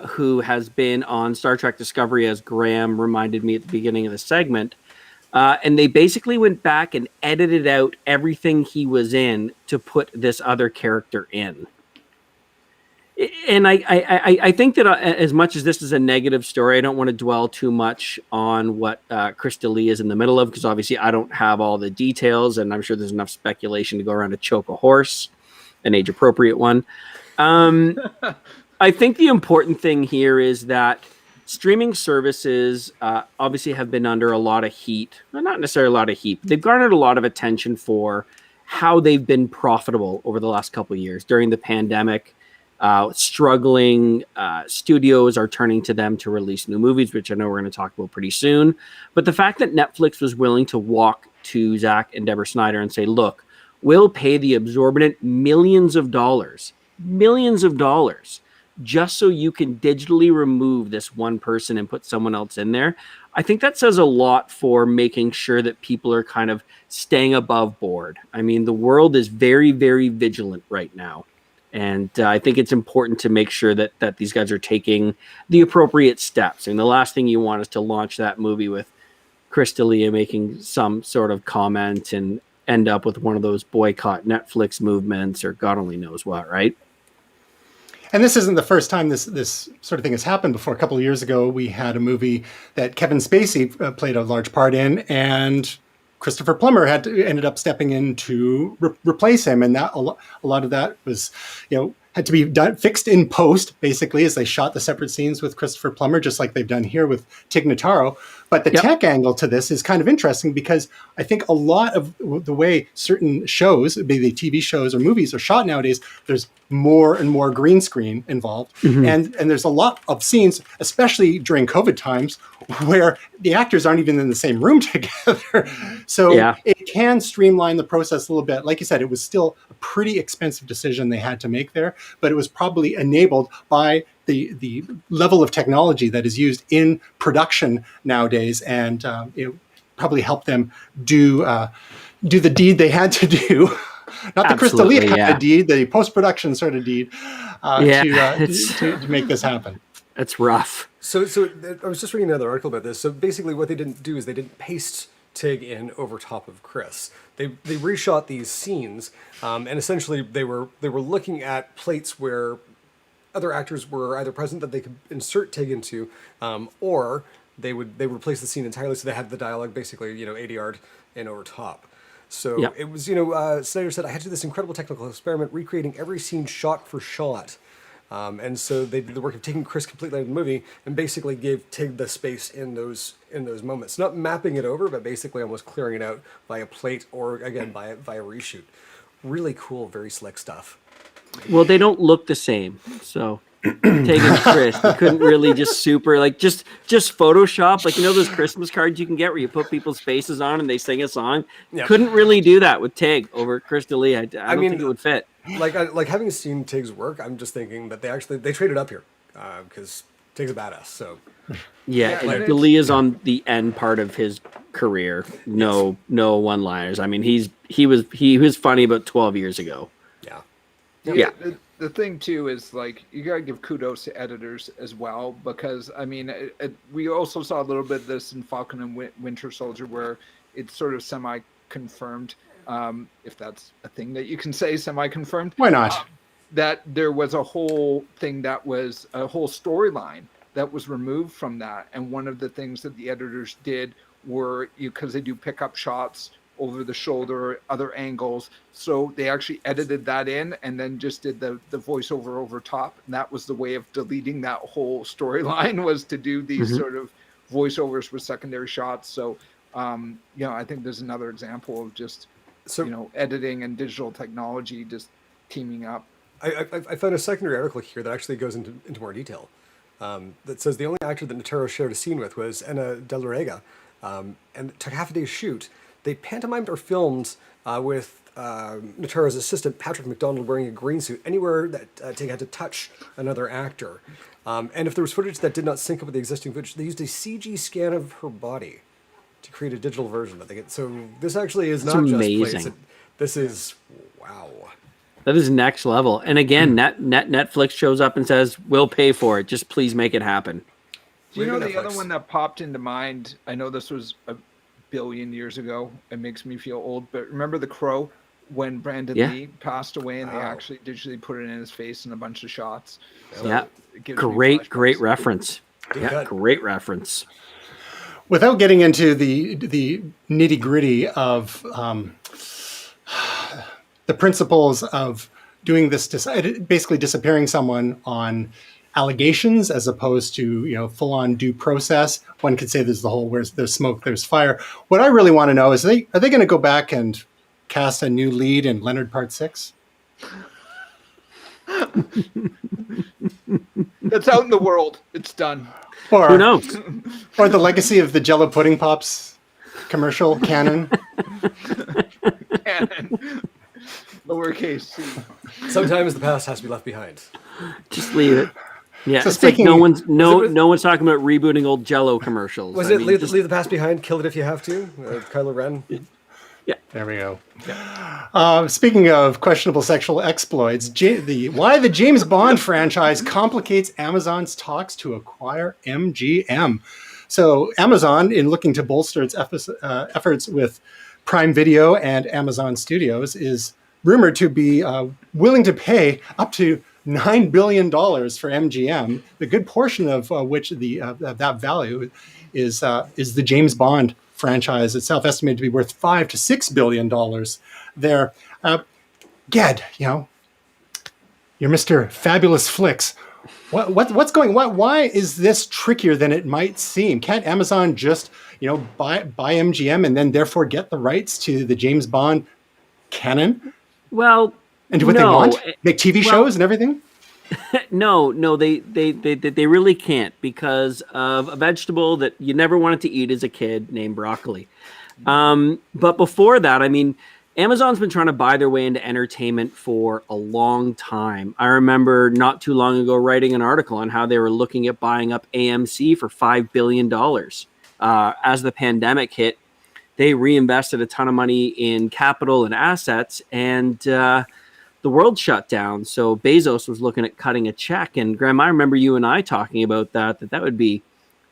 who has been on Star Trek Discovery, as Graham reminded me at the beginning of the segment. And they basically went back and edited out everything he was in to put this other character in. And I think that as much as this is a negative story, I don't want to dwell too much on what Chris D'Elia is in the middle of, because obviously I don't have all the details, and I'm sure there's enough speculation to go around to choke a horse, an age-appropriate one. I think the important thing here is that streaming services obviously have been under a lot of heat. Well, not necessarily a lot of heat, but they've garnered a lot of attention for how they've been profitable over the last couple of years. During the pandemic, struggling studios are turning to them to release new movies, which I know we're going to talk about pretty soon. But the fact that Netflix was willing to walk to Zack and Deborah Snyder and say, look, we'll pay the exorbitant millions of dollars, just so you can digitally remove this one person and put someone else in there. I think that says a lot for making sure that people are kind of staying above board. I mean, the world is very, very vigilant right now. And I think it's important to make sure that these guys are taking the appropriate steps. And the last thing you want is to launch that movie with Chris D'Elia making some sort of comment and end up with one of those boycott Netflix movements or God only knows what, right? And this isn't the first time this sort of thing has happened before. A couple of years ago, we had a movie that Kevin Spacey played a large part in, and Christopher Plummer ended up stepping in to replace him. And that a lot of that was, had to be fixed in post, basically, as they shot the separate scenes with Christopher Plummer, just like they've done here with Tig Notaro. But the tech angle to this is kind of interesting because I think a lot of the way certain shows, be they TV shows or movies, are shot nowadays, there's more and more green screen involved. And there's a lot of scenes, especially during COVID times, where the actors aren't even in the same room together. So it can streamline the process a little bit. Like you said, it was still a pretty expensive decision they had to make there, but it was probably enabled by the level of technology that is used in production nowadays, and it probably helped them do the deed they had to do. Not the Crystalia kind of deed, the post-production sort of deed to make this happen. It's rough. So I was just reading another article about this. So basically what they didn't do is they didn't paste Tig in over top of Chris. They reshot these scenes, and essentially they were looking at plates where other actors were either present that they could insert Tig into, or they would replace the scene entirely, so they had the dialogue basically, ADR'd in over top. So it was, Snyder said, I had to do this incredible technical experiment recreating every scene shot for shot. And so they did the work of taking Chris completely out of the movie and basically gave Tig the space in those moments. Not mapping it over, but basically almost clearing it out by a plate or, again, by a reshoot. Really cool, very slick stuff. Well, they don't look the same, so Tig and Chris, they couldn't really just just Photoshop, like those Christmas cards you can get where you put people's faces on and they sing a song. Yep. Couldn't really do that with Tig over Crystalia. I don't think it would fit. Like having seen Tig's work, I'm just thinking that they traded up here because Tig's a badass. So D'Elia's on the end part of his career. No one-liners. I mean, he was funny about 12 years ago. Yeah. The thing too is you gotta give kudos to editors as well, because I mean we also saw a little bit of this in Falcon and Winter Soldier where it's sort of semi-confirmed, if that's a thing that you can say, semi-confirmed. Why not? That there was a whole thing that was a whole storyline that was removed from that, and one of the things that the editors did were because they do pick up shots over the shoulder, other angles. So they actually edited that in and then just did the voiceover over top. And that was the way of deleting that whole storyline, was to do these sort of voiceovers with secondary shots. So, I think there's another example of just, editing and digital technology just teaming up. I found a secondary article here that actually goes into more detail. That says the only actor that Notaro shared a scene with was Anna De La Rega, and it took half a day's shoot. They pantomimed or filmed with Notaro's assistant, Patrick McDonald, wearing a green suit anywhere that Tig had to touch another actor. And if there was footage that did not sync up with the existing footage, they used a CG scan of her body to create a digital version of it. So this actually is not amazing. Just plays. This is, wow. That is next level. And again, Netflix shows up and says, we'll pay for it. Just please make it happen. Do you know the other one that popped into mind? I know this was a billion years ago. It makes me feel old, but remember The Crow, when Brandon Lee passed away and they actually digitally put it in his face in a bunch of shots. So great reference. Great reference. Without getting into the nitty gritty of the principles of doing this, basically disappearing someone on allegations as opposed to full-on due process. One could say there's the whole where there's smoke, there's fire. What I really want to know is are they going to go back and cast a new lead in Leonard Part 6? That's out in the world. It's done. Or who knows? Or the legacy of the Jell-O Pudding Pops commercial canon. Canon. Lowercase c. Sometimes the past has to be left behind. Just leave it. Yeah, so it's like no one's talking about rebooting old Jell-O commercials. Leave the past behind, kill it if you have to? Kylo Ren? Yeah. There we go. Yeah. Speaking of questionable sexual exploits, why the James Bond franchise complicates Amazon's talks to acquire MGM. So Amazon, in looking to bolster its efforts with Prime Video and Amazon Studios, is rumored to be willing to pay up to $9 billion for MGM, the good portion of which that value is the James Bond franchise itself, estimated to be worth $5 to $6 billion there. Ged, you're Mr. Fabulous Flix. What's going? Why is this trickier than it might seem? Can't Amazon just buy MGM and then therefore get the rights to the James Bond canon Well, and do what they no. want, make TV shows and everything? No, they really can't, because of a vegetable that you never wanted to eat as a kid named broccoli. But before that, I mean, Amazon's been trying to buy their way into entertainment for a long time. I remember not too long ago writing an article on how they were looking at buying up AMC for $5 billion. As the pandemic hit, they reinvested a ton of money in capital and assets, and the world shut down. So Bezos was looking at cutting a check. And Graham, I remember you and I talking about that would be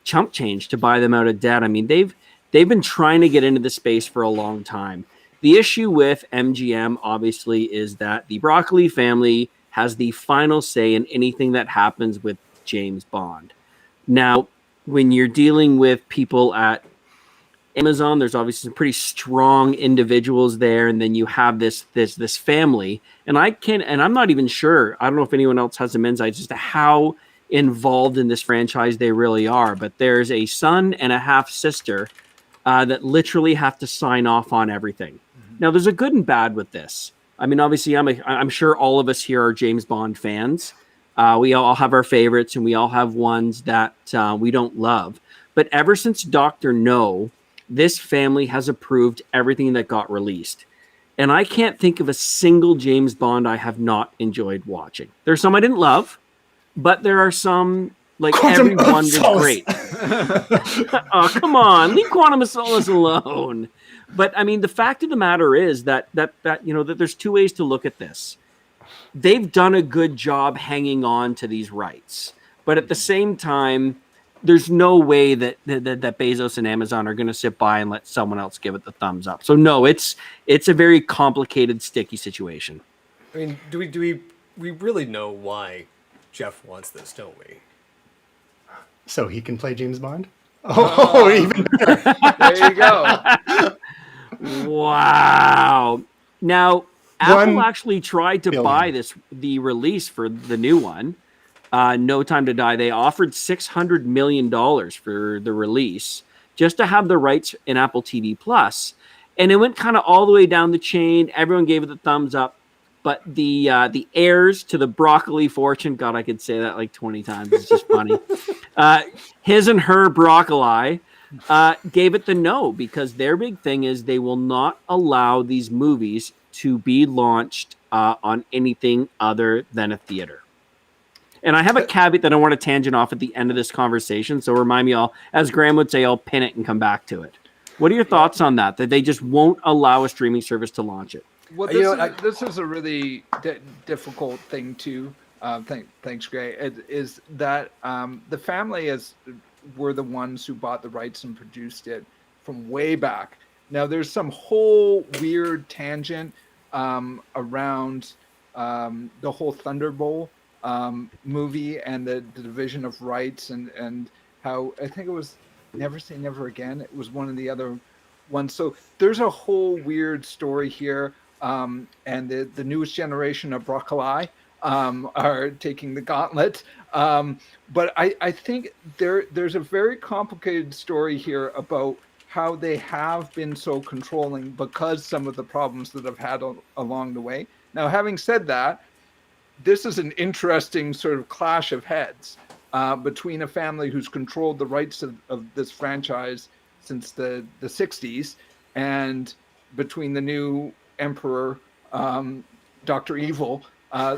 chump change to buy them out of debt. I mean, they've been trying to get into the space for a long time. The issue with MGM, obviously, is that the Broccoli family has the final say in anything that happens with James Bond. Now, when you're dealing with people at Amazon, there's obviously some pretty strong individuals there, and then you have this family. And I'm not even sure. I don't know if anyone else has some insights as to how involved in this franchise they really are. But there's a son and a half sister that literally have to sign off on everything. Now, there's a good and bad with this. I mean, obviously, I'm sure all of us here are James Bond fans. We all have our favorites, and we all have ones that we don't love. But ever since Dr. No, this family has approved everything that got released. And I can't think of a single James Bond I have not enjoyed watching. There's some I didn't love, but there are some, like, everyone is great. Oh, come on. Leave Quantum of Solace alone. But I mean, the fact of the matter is that there's two ways to look at this. They've done a good job hanging on to these rights, but at the same time, there's no way that Bezos and Amazon are going to sit by and let someone else give it the thumbs up. So no, it's a very complicated, sticky situation. I mean, do we really know why Jeff wants this, don't we? So he can play James Bond? Oh, even better. There you go. Wow. Now, Apple actually tried to buy the release for the new one, No Time to Die. They offered $600 million for the release just to have the rights in Apple TV Plus. And it went kind of all the way down the chain. Everyone gave it the thumbs up. But the heirs to the broccoli fortune, God, I could say that like 20 times. It's just funny. His and her broccoli gave it the no, because their big thing is they will not allow these movies to be launched on anything other than a theater. And I have a caveat that I want to tangent off at the end of this conversation. So remind me, as Graham would say, I'll pin it and come back to it. What are your thoughts on that they just won't allow a streaming service to launch it? Well, this is a really difficult thing too. Thanks, Gray. Is that the family were the ones who bought the rights and produced it from way back. Now, there's some whole weird tangent around the whole Thunderbolt movie and the division of rights and how I think it was Never Say Never Again. It was one of the other ones. So there's a whole weird story here. And the newest generation of broccoli are taking the gauntlet. But I think there's a very complicated story here about how they have been so controlling because some of the problems that have had along the way. Now, having said that, this is an interesting sort of clash of heads between a family who's controlled the rights of this franchise since the 60s and between the new Emperor, Dr. Evil.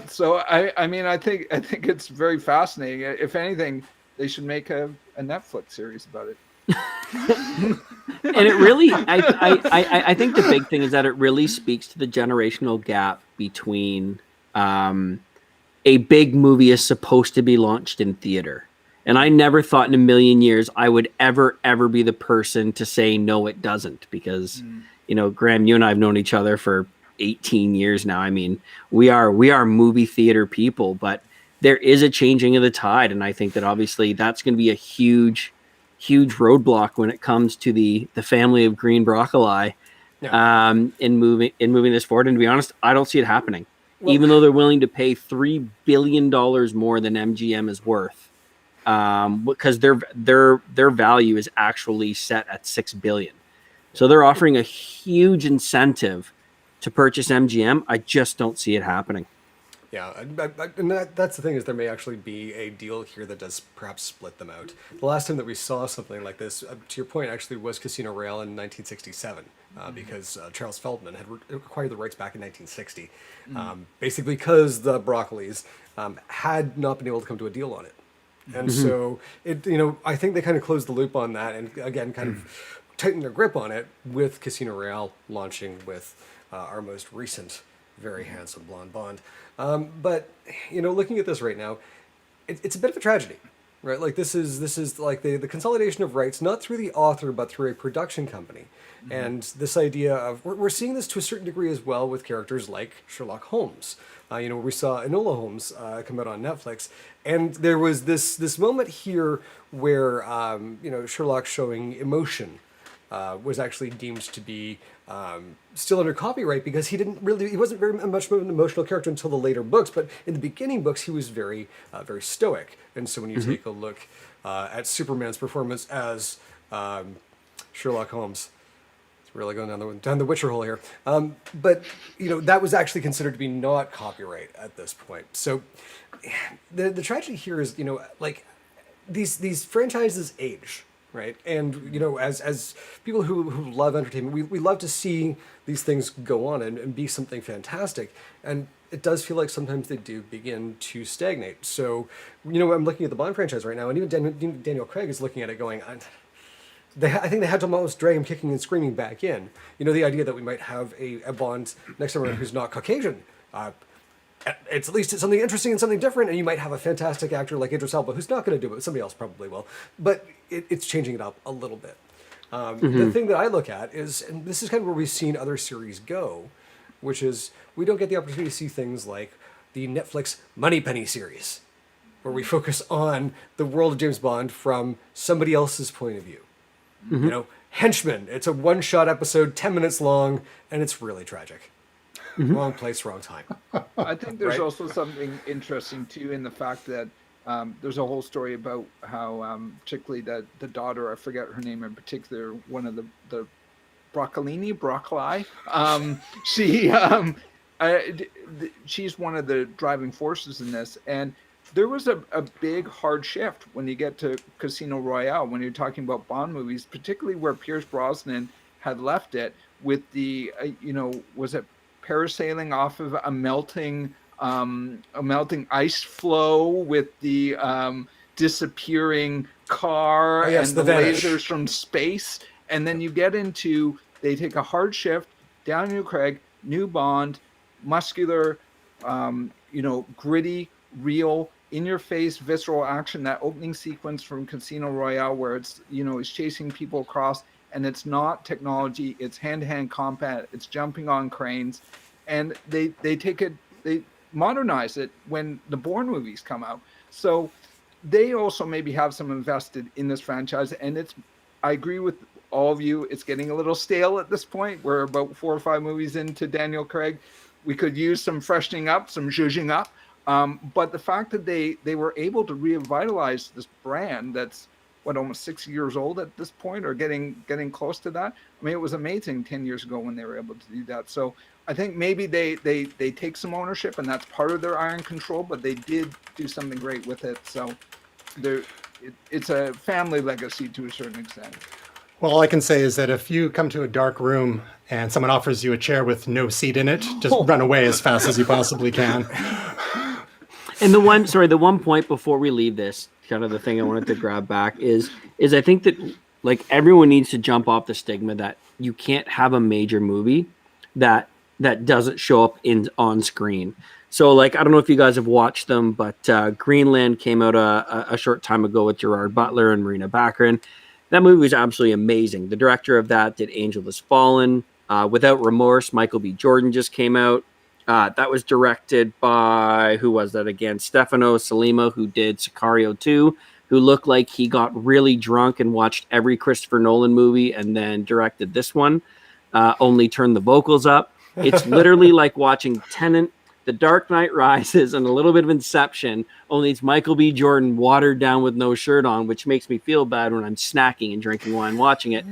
So I mean, I think it's very fascinating. If anything, they should make a Netflix series about it. And it really, I think the big thing is that it really speaks to the generational gap between a big movie is supposed to be launched in theater. And I never thought in a million years I would ever be the person to say, no, it doesn't. Because, Graham, you and I have known each other for 18 years now. I mean, we are movie theater people, but there is a changing of the tide. And I think that obviously that's going to be a huge roadblock when it comes to the family of green broccoli in moving this forward. And to be honest, I don't see it happening. even though they're willing to pay $3 billion more than MGM is worth, because their value is actually set at $6 billion. So they're offering a huge incentive to purchase MGM. I just don't see it happening. Yeah, and that's the thing, is there may actually be a deal here that does perhaps split them out. The last time that we saw something like this, to your point, actually was Casino Royale in 1967, because Charles Feldman had acquired the rights back in 1960, basically because the Broccolis had not been able to come to a deal on it. And so, I think they kind of closed the loop on that, and again, kind of tightened their grip on it with Casino Royale launching with our most recent very handsome blonde Bond. But looking at this right now, it's a bit of a tragedy, right? Like this is like the consolidation of rights, not through the author, but through a production company. And this idea of, we're seeing this to a certain degree as well with characters like Sherlock Holmes. We saw Enola Holmes come out on Netflix, and there was this moment here where Sherlock showing emotion was actually deemed to be still under copyright, because he wasn't very much of an emotional character until the later books, but in the beginning books he was very stoic. And so when you take a look at Superman's performance as Sherlock Holmes, it's really going down the Witcher hole here, but that was actually considered to be not copyright at this point. So the tragedy here is, like these franchises age, right? And as people who love entertainment, we love to see these things go on and be something fantastic. And it does feel like sometimes they do begin to stagnate. So I'm looking at the Bond franchise right now, and even Daniel Craig is looking at it going, I think they had to almost drag him kicking and screaming back in. The idea that we might have a Bond next time around who's not Caucasian. It's at least it's something interesting and something different, and you might have a fantastic actor like Idris Elba who's not going to do it. Somebody else probably will, but it's changing it up a little bit. The thing that I look at is, and this is kind of where we've seen other series go, which is we don't get the opportunity to see things like the Netflix Moneypenny series, where we focus on the world of James Bond from somebody else's point of view. Henchman. It's a one-shot episode, 10 minutes long, and it's really tragic. Wrong place, wrong time. I think there's Right? also something interesting too in the fact that there's a whole story about how particularly the daughter, I forget her name in particular, one of the Broccoli, she's one of the driving forces in this, and there was a big hard shift when you get to Casino Royale, when you're talking about Bond movies, particularly where Pierce Brosnan had left it with the was it parasailing off of a melting ice flow with the disappearing car and the lasers from space. And then you get into, they take a hard shift, Daniel Craig, new Bond, muscular, gritty, real, in-your-face, visceral action. That opening sequence from Casino Royale where it's, he's chasing people across, and it's not technology, it's hand-to-hand combat, it's jumping on cranes, and they modernize it when the Bourne movies come out. So they also maybe have some invested in this franchise, and I agree with all of you, it's getting a little stale at this point. We're about 4 or 5 movies into Daniel Craig. We could use some freshening up, some zhuzhing up. But the fact that they were able to revitalize this brand that's almost 6 years old at this point, or getting close to that. I mean, it was amazing 10 years ago when they were able to do that. So I think maybe they take some ownership, and that's part of their iron control, but they did do something great with it. So it's a family legacy to a certain extent. Well, all I can say is that if you come to a dark room and someone offers you a chair with no seat in it, just run away as fast as you possibly can. And the one point before we leave this, kind of the thing I wanted to grab back is I think that like everyone needs to jump off the stigma that you can't have a major movie that doesn't show up on screen. So like, I don't know if you guys have watched them, but Greenland came out a short time ago with Gerard Butler and Marina Baccarin. That movie was absolutely amazing. The director of that did Angel Has Fallen. Without Remorse, Michael B. Jordan just came out. That was directed by, who was that again? Stefano Salima, who did Sicario 2, who looked like he got really drunk and watched every Christopher Nolan movie and then directed this one, only turned the vocals up. It's literally like watching Tenet The Dark Knight Rises and a little bit of Inception, only it's Michael B. Jordan watered down with no shirt on, which makes me feel bad when I'm snacking and drinking wine watching it.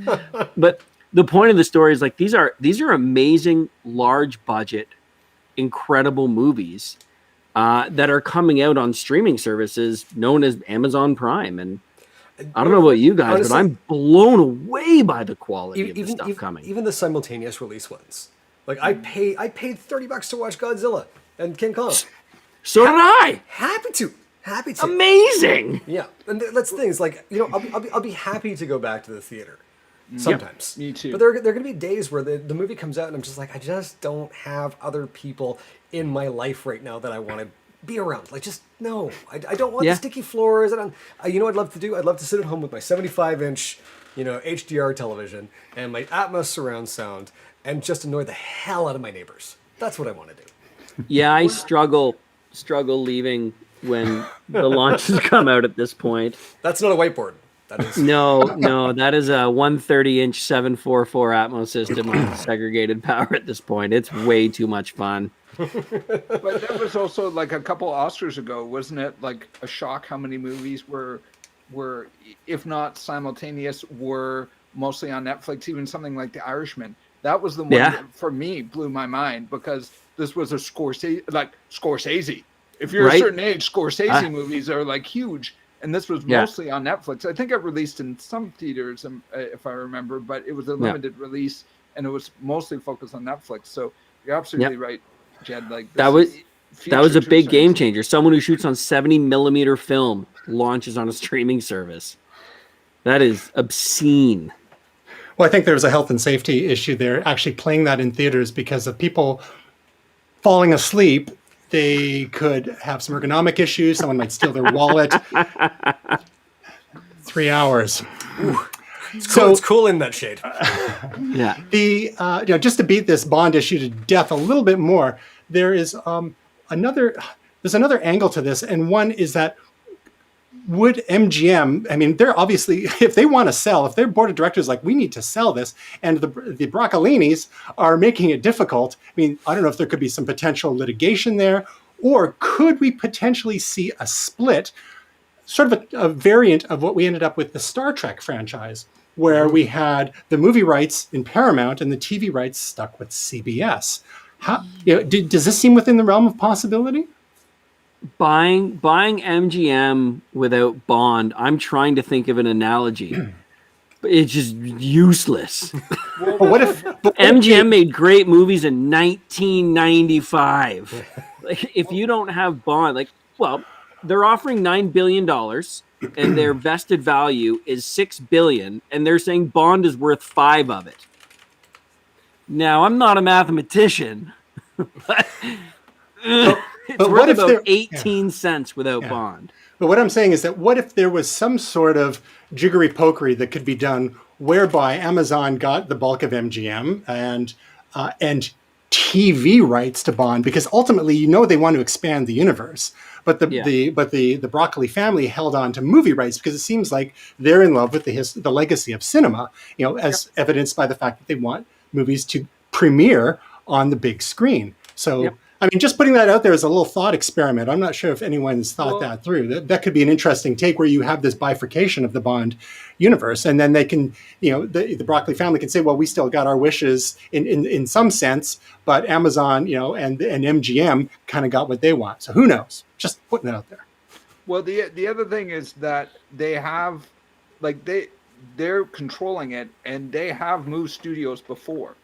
But the point of the story is like these are amazing, large budget, incredible movies that are coming out on streaming services known as Amazon Prime. And I don't know about you guys, Honestly, but I'm blown away by the quality of the stuff coming. Even the simultaneous release ones. Like I paid $30 to watch Godzilla and King Kong. So did I. Happy to. Amazing. Yeah, and that's the thing. It's like, you know, I'll be happy to go back to the theater sometimes. Me too. But there are going to be days where the movie comes out and I'm just like, I just don't have other people in my life right now that I want to be around. Like, just no. I don't want the sticky floors. And you know what I'd love to do? I'd love to sit at home with my 75-inch, you know, HDR television and my Atmos surround sound and just annoy the hell out of my neighbors. That's what I want to do. Yeah, I struggle leaving when the launches come out at this point. That's not a whiteboard. That is No, that is a 130-inch 744 Atmos system on segregated power at this point. It's way too much fun. But that was also like a couple Oscars ago, wasn't it? Like a shock how many movies were if not simultaneous, were mostly on Netflix. Even something like The Irishman. That was the one that, for me, blew my mind because this was a Scorsese. If you're a certain age, Scorsese movies are like huge. And this was mostly on Netflix. I think it released in some theaters, if I remember, but it was a limited release and it was mostly focused on Netflix. So you're absolutely right, Jed. Like that was a big game changer. Someone who shoots on 70 millimeter film launches on a streaming service. That is obscene. Well, I think there's a health and safety issue there, actually playing that in theaters, because of people falling asleep. They could have some ergonomic issues. Someone might steal their wallet. 3 hours. It's cool in that shade. Yeah. Just to beat this Bond issue to death a little bit more, there's another angle to this, and one is that would MGM, I mean, they're obviously, if they want to sell, if their board of directors like, we need to sell this, and the Broccolinis are making it difficult, I mean, I don't know if there could be some potential litigation there, or could we potentially see a split, sort of a variant of what we ended up with the Star Trek franchise, where we had the movie rights in Paramount and the TV rights stuck with CBS. Does this seem within the realm of possibility? Buying MGM without Bond, I'm trying to think of an analogy, but it's just useless. But what if MGM made great movies in 1995? Like, if you don't have Bond, they're offering $9 billion and their vested value is $6 billion, and they're saying Bond is worth 5 of it. Now, I'm not a mathematician, but it's worth about 18 cents without Bond. But what I'm saying is that what if there was some sort of jiggery pokery that could be done whereby Amazon got the bulk of MGM and TV rights to Bond, because ultimately, they want to expand the universe. But the Broccoli family held on to movie rights because it seems like they're in love with the legacy of cinema, as evidenced by the fact that they want movies to premiere on the big screen. So, I mean, just putting that out there as a little thought experiment. I'm not sure if anyone's thought that through. That could be an interesting take where you have this bifurcation of the Bond universe, and then they can, the Broccoli family can say, well, we still got our wishes in some sense, but Amazon, and MGM kind of got what they want. So who knows? Just putting it out there. Well, the other thing is that they have, they're controlling it, and they have moved studios before.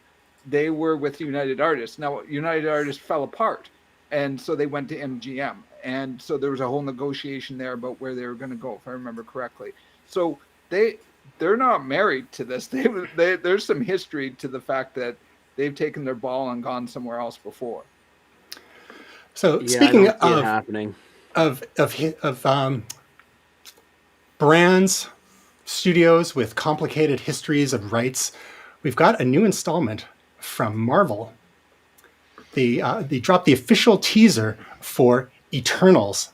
They were with United Artists. Now, United Artists fell apart, and so they went to MGM. And so there was a whole negotiation there about where they were going to go, if I remember correctly. So they're not married to this. There's some history to the fact that they've taken their ball and gone somewhere else before. So speaking of brands, studios with complicated histories of rights, we've got a new installment from Marvel. They dropped the official teaser for Eternals.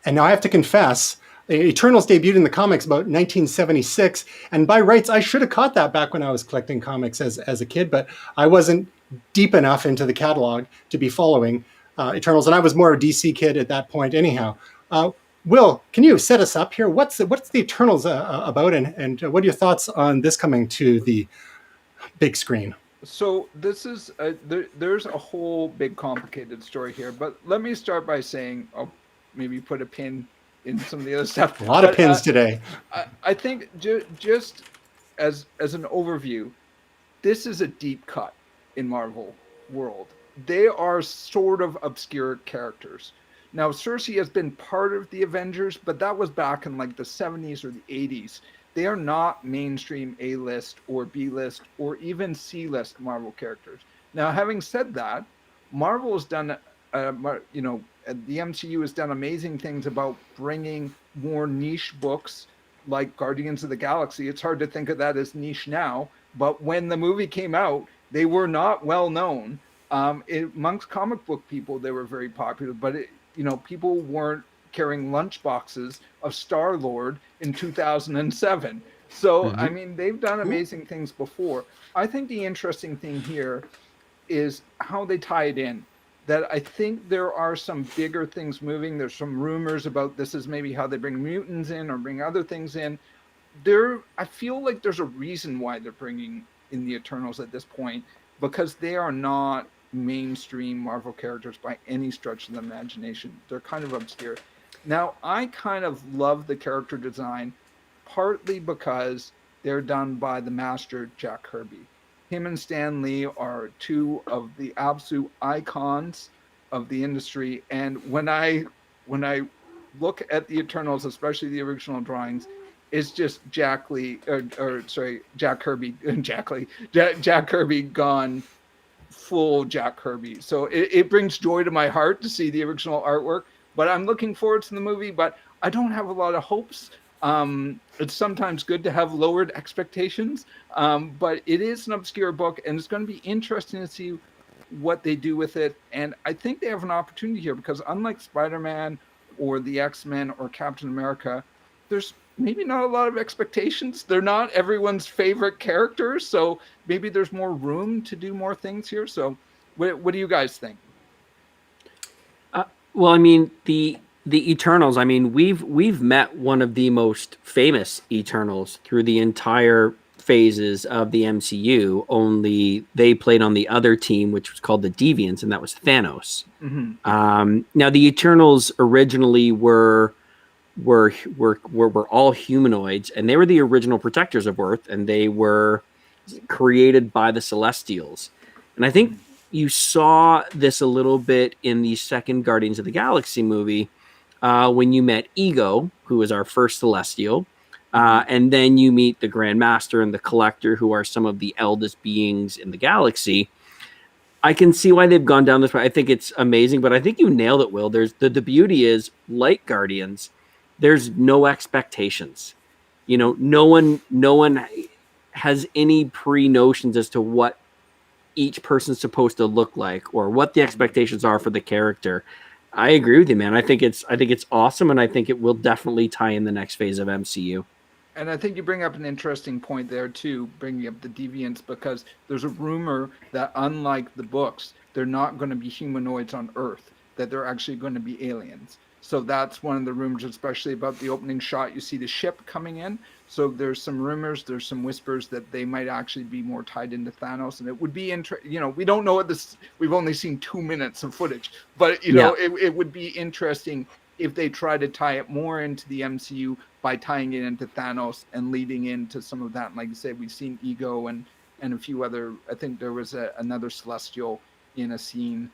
And now I have to confess, Eternals debuted in the comics about 1976. And by rights, I should have caught that back when I was collecting comics as a kid, but I wasn't deep enough into the catalog to be following Eternals, and I was more a DC kid at that point anyhow. Will, can you set us up here? What's the Eternals about, and what are your thoughts on this coming to the big screen? So this is there's a whole big complicated story here, but let me start by saying I'll maybe put a pin in some of the other stuff. A lot of pins today. I think just as an overview, this is a deep cut in Marvel world. They are sort of obscure characters. Now, Cersei has been part of the Avengers, but that was back in like the 70s or the 80s. They are not mainstream A-list or B-list or even C-list Marvel characters. Now, having said that, Marvel has done, the MCU has done amazing things about bringing more niche books like Guardians of the Galaxy. It's hard to think of that as niche now, but when the movie came out, they were not well known. Amongst comic book people, they were very popular, but people weren't carrying lunch boxes of Star-Lord in 2007. So, I mean, they've done amazing things before. I think the interesting thing here is how they tie it in. That I think there are some bigger things moving. There's some rumors about this is maybe how they bring mutants in or bring other things in. I feel like there's a reason why they're bringing in the Eternals at this point, because they are not mainstream Marvel characters by any stretch of the imagination. They're kind of obscure. Now, I kind of love the character design, partly because they're done by the master Jack Kirby. Him and Stan Lee are two of the absolute icons of the industry. And when I look at the Eternals, especially the original drawings, it's just Jack Kirby, Jack Kirby gone full Jack Kirby. So it brings joy to my heart to see the original artwork, but I'm looking forward to the movie, but I don't have a lot of hopes. It's sometimes good to have lowered expectations, but it is an obscure book, and it's going to be interesting to see what they do with it. And I think they have an opportunity here, because unlike Spider-Man or the X-Men or Captain America, there's maybe not a lot of expectations. They're not everyone's favorite characters, so maybe there's more room to do more things here. So what do you guys think? Well, I mean, the Eternals, I mean, we've met one of the most famous Eternals through the entire phases of the MCU, only they played on the other team, which was called the Deviants, and that was Thanos. Now, the Eternals originally were all humanoids, and they were the original protectors of Earth, and they were created by the Celestials. And I think you saw this a little bit in the second Guardians of the Galaxy movie, when you met Ego, who was our first Celestial, and then you meet the Grand Master and the Collector, who are some of the eldest beings in the galaxy. I can see why they've gone down this way. I think it's amazing, but I think you nailed it, Will. The beauty is, like Guardians, there's no expectations. No one has any pre-notions as to what each person's supposed to look like or what the expectations are for the character. I agree with you, man. I think it's awesome, and I think it will definitely tie in the next phase of MCU. And I think you bring up an interesting point there too, bringing up the Deviants, because there's a rumor that unlike the books, they're not going to be humanoids on Earth, that they're actually going to be aliens. So that's one of the rumors, especially about the opening shot. You see the ship coming in. So there's some rumors, there's some whispers that they might actually be more tied into Thanos. And it would be interesting. We don't know what this, we've only seen 2 minutes of footage, but it would be interesting if they try to tie it more into the MCU by tying it into Thanos and leading into some of that. And like you said, we've seen Ego and a few other, I think there was another Celestial in a scene.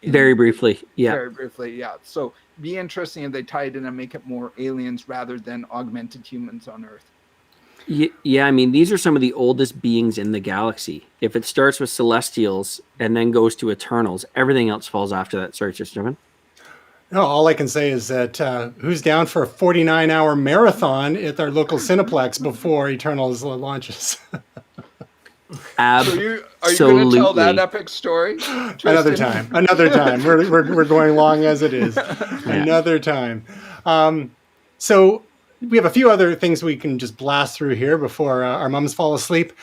Very briefly, yeah. Very briefly, yeah. So be interesting if they tie it in and make it more aliens rather than augmented humans on Earth. Yeah, I mean, these are some of the oldest beings in the galaxy. If it starts with Celestials and then goes to Eternals, everything else falls after that. Sorry, Tristan. No, all I can say is that who's down for a 49-hour marathon at our local Cineplex before Eternals launches? Absolutely. Are you going to tell that epic story, Tristan? Another time. We're going long as it is. Another time. So we have a few other things we can just blast through here before our mums fall asleep.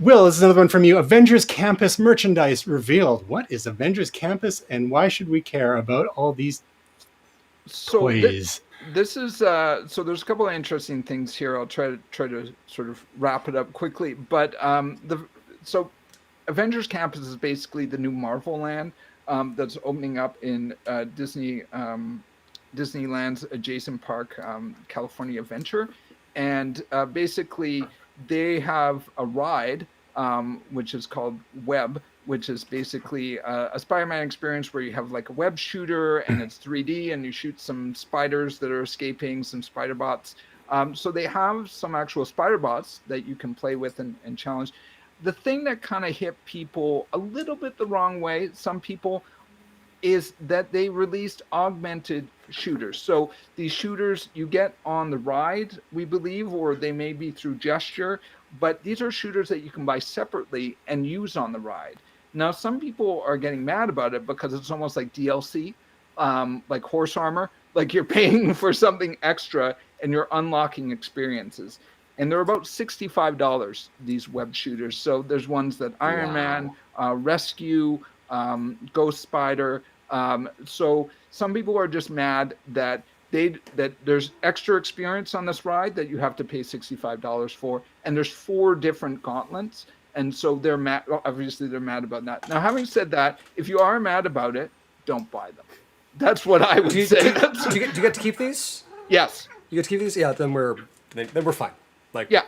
Will, this is another one from you. Avengers Campus merchandise revealed. What is Avengers Campus, and why should we care about all these So toys? this is so there's a couple of interesting things here. I'll try to sort of wrap it up quickly. But so Avengers Campus is basically the new Marvel land that's opening up in Disneyland's adjacent park, California Adventure, and basically they have a ride which is called Web, which is basically a Spider-Man experience where you have like a web shooter and it's 3D and you shoot some spiders that are escaping, some spider bots. So they have some actual spider bots that you can play with and challenge. The thing that kind of hit people a little bit the wrong way, some people, is that they released augmented shooters. So these shooters you get on the ride, we believe, or they may be through gesture, but these are shooters that you can buy separately and use on the ride. Now, some people are getting mad about it because it's almost like DLC, like horse armor, like you're paying for something extra and you're unlocking experiences. And they're about $65, these web shooters. So there's ones that Iron Man, Rescue, Ghost Spider. So some people are just mad that there's extra experience on this ride that you have to pay $65 for, and there's 4 different gauntlets, and so they're mad. Obviously, they're mad about that. Now, having said that, if you are mad about it, don't buy them. That's what I would say. Do you get to keep these? Yes. You get to keep these? Yeah, then we're fine. Like, yeah,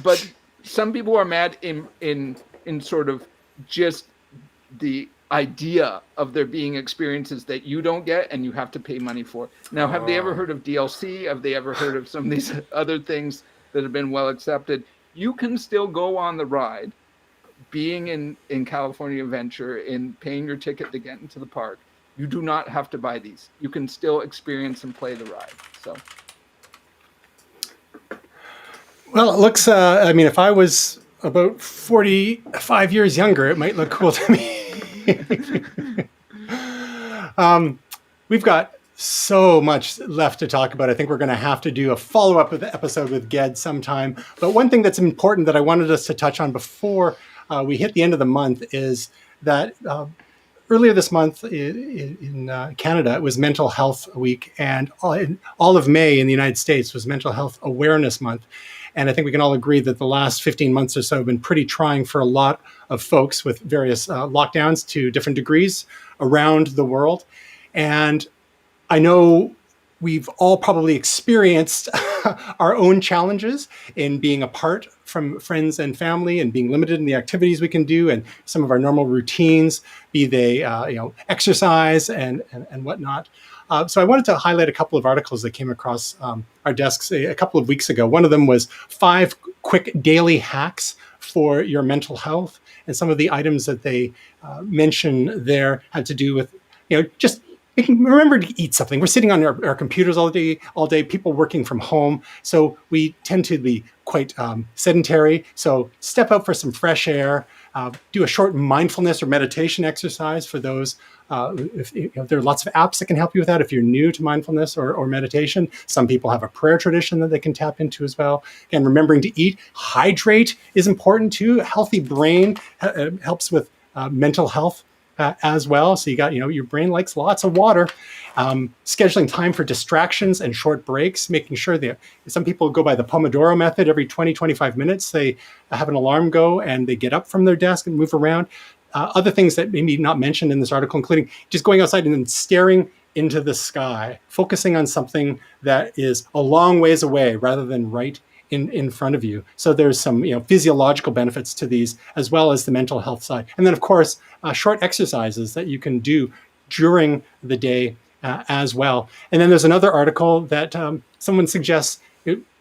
but some people are mad in sort of just the idea of there being experiences that you don't get and you have to pay money for. Now, have they ever heard of DLC? Have they ever heard of some of these other things that have been well accepted? You can still go on the ride, being in California Adventure, in paying your ticket to get into the park. You do not have to buy these. You can still experience and play the ride. So. Well, it looks, I mean, if I was about 45 years younger, it might look cool to me. We've got so much left to talk about. I think we're going to have to do a follow-up episode with Ged sometime. But one thing that's important that I wanted us to touch on before we hit the end of the month is that earlier this month in Canada, it was Mental Health Week, and all of May in the United States was Mental Health Awareness Month. And I think we can all agree that the last 15 months or so have been pretty trying for a lot of folks with various lockdowns to different degrees around the world. And I know we've all probably experienced our own challenges in being apart from friends and family and being limited in the activities we can do and some of our normal routines, be they exercise and whatnot. So I wanted to highlight a couple of articles that came across our desks a couple of weeks ago. One of them was 5 quick daily hacks for your mental health. And some of the items that they mention there had to do with, just remember to eat something. We're sitting on our computers all day, people working from home. So we tend to be quite sedentary. So step out for some fresh air, do a short mindfulness or meditation exercise for those. If there are lots of apps that can help you with that. If you're new to mindfulness or meditation, some people have a prayer tradition that they can tap into as well. Again, remembering to eat, hydrate is important too. A healthy brain helps with mental health as well. So you got, your brain likes lots of water. Scheduling time for distractions and short breaks, making sure that some people go by the Pomodoro method. Every 20, 25 minutes, they have an alarm go and they get up from their desk and move around. Other things that maybe not mentioned in this article, including just going outside and then staring into the sky, focusing on something that is a long ways away rather than right in front of you. So there's some physiological benefits to these, as well as the mental health side. And then, of course, short exercises that you can do during the day as well. And then there's another article that someone suggests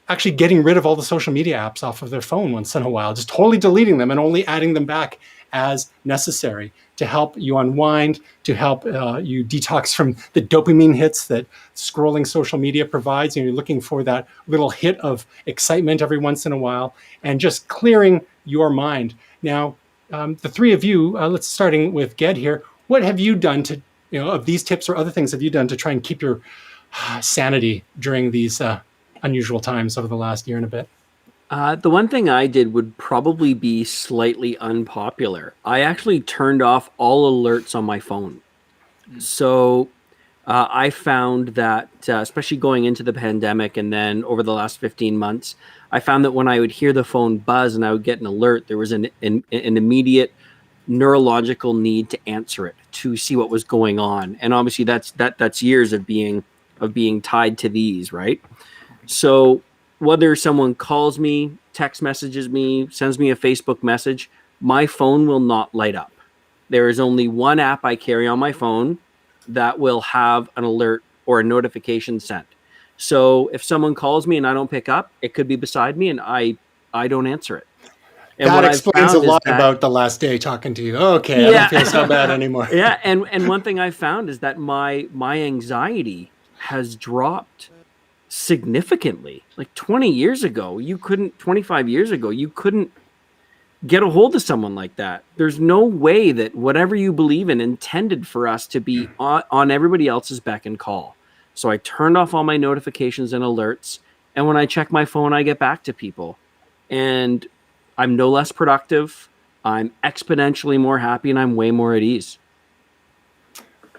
actually getting rid of all the social media apps off of their phone once in a while, just totally deleting them and only adding them back as necessary to help you unwind, to help you detox from the dopamine hits that scrolling social media provides. You're looking for that little hit of excitement every once in a while and just clearing your mind. Now, the three of you, let's starting with Ged here. What have you done to, of these tips or other things have you done to try and keep your sanity during these unusual times over the last year and a bit? The one thing I did would probably be slightly unpopular. I actually turned off all alerts on my phone. So I found that, especially going into the pandemic and then over the last 15 months, I found that when I would hear the phone buzz and I would get an alert, there was an immediate neurological need to answer it, to see what was going on. And obviously that's years of being tied to these, right? So whether someone calls me, text messages me, sends me a Facebook message, my phone will not light up. There is only one app I carry on my phone that will have an alert or a notification sent. So if someone calls me and I don't pick up, it could be beside me and I don't answer it. And that what explains a lot that, about the last day talking to you. Okay, I don't feel so bad anymore. Yeah, and one thing I found is that my anxiety has dropped significantly. Like 20 years ago, 25 years ago, you couldn't get a hold of someone like that. There's no way that whatever you believe in intended for us to be on everybody else's beck and call. So I turned off all my notifications and alerts. And when I check my phone, I get back to people. And I'm no less productive. I'm exponentially more happy and I'm way more at ease.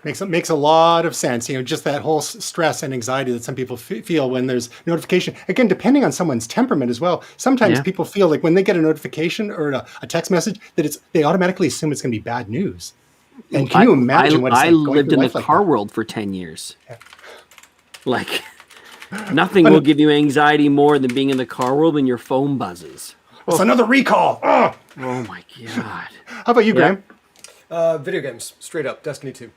Makes a lot of sense. Just that whole stress and anxiety that some people feel when there's notification. Again, depending on someone's temperament as well. Sometimes people feel like when they get a notification or a text message that they automatically assume it's going to be bad news. And can you imagine what it's like? I lived in the car world for 10 years. Yeah. Like nothing will give you anxiety more than being in the car world when your phone buzzes. It's another recall. Oh my God. How about you, Graham? Video games, straight up, Destiny 2.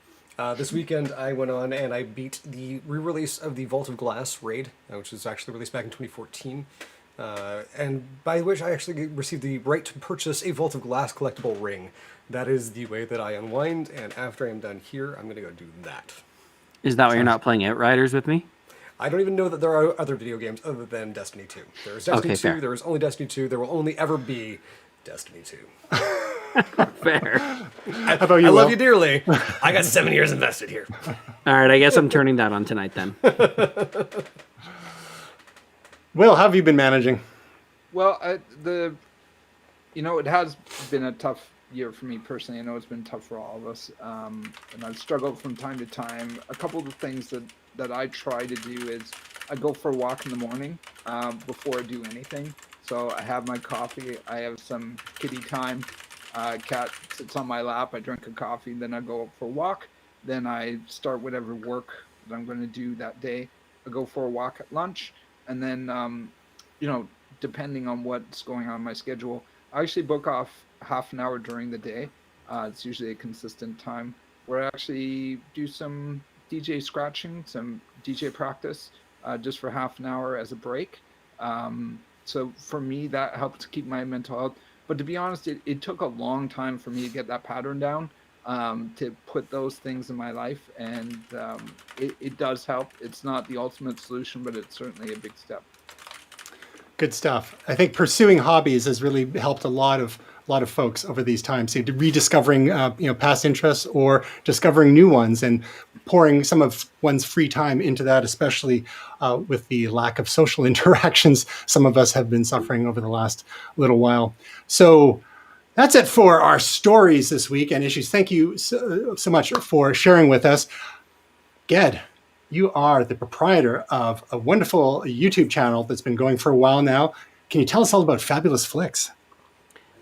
This weekend, I went on and I beat the re-release of the Vault of Glass raid, which was actually released back in 2014. And by which I actually received the right to purchase a Vault of Glass collectible ring. That is the way that I unwind, and after I'm done here, I'm going to go do that. Is that why you're not playing Outriders with me? I don't even know that there are other video games other than Destiny 2. There is Destiny 2, fair. There is only Destiny 2, there will only ever be Destiny 2. Fair. How about you, I love you dearly. I got 7 years invested here. All right, I guess I'm turning that on tonight then. Will, how have you been managing? Well, it has been a tough year for me personally. I know it's been tough for all of us, and I've struggled from time to time. A couple of the things that I try to do is I go for a walk in the morning before I do anything. So I have my coffee, I have some kitty time. Cat sits on my lap, I drink a coffee, then I go for a walk. Then I start whatever work that I'm going to do that day. I go for a walk at lunch. And then, depending on what's going on in my schedule, I actually book off half an hour during the day. It's usually a consistent time where I actually do some DJ scratching, some DJ practice, just for half an hour as a break. So for me, that helps keep my mental health. But to be honest, it took a long time for me to get that pattern down, to put those things in my life. And it does help. It's not the ultimate solution, but it's certainly a big step. Good stuff. I think pursuing hobbies has really helped a lot of folks over these times. So rediscovering past interests or discovering new ones and pouring some of one's free time into that, especially with the lack of social interactions some of us have been suffering over the last little while. So that's it for our stories this week and issues. Thank you so much for sharing with us. Ged, you are the proprietor of a wonderful YouTube channel that's been going for a while now. Can you tell us all about Fabulous Flix?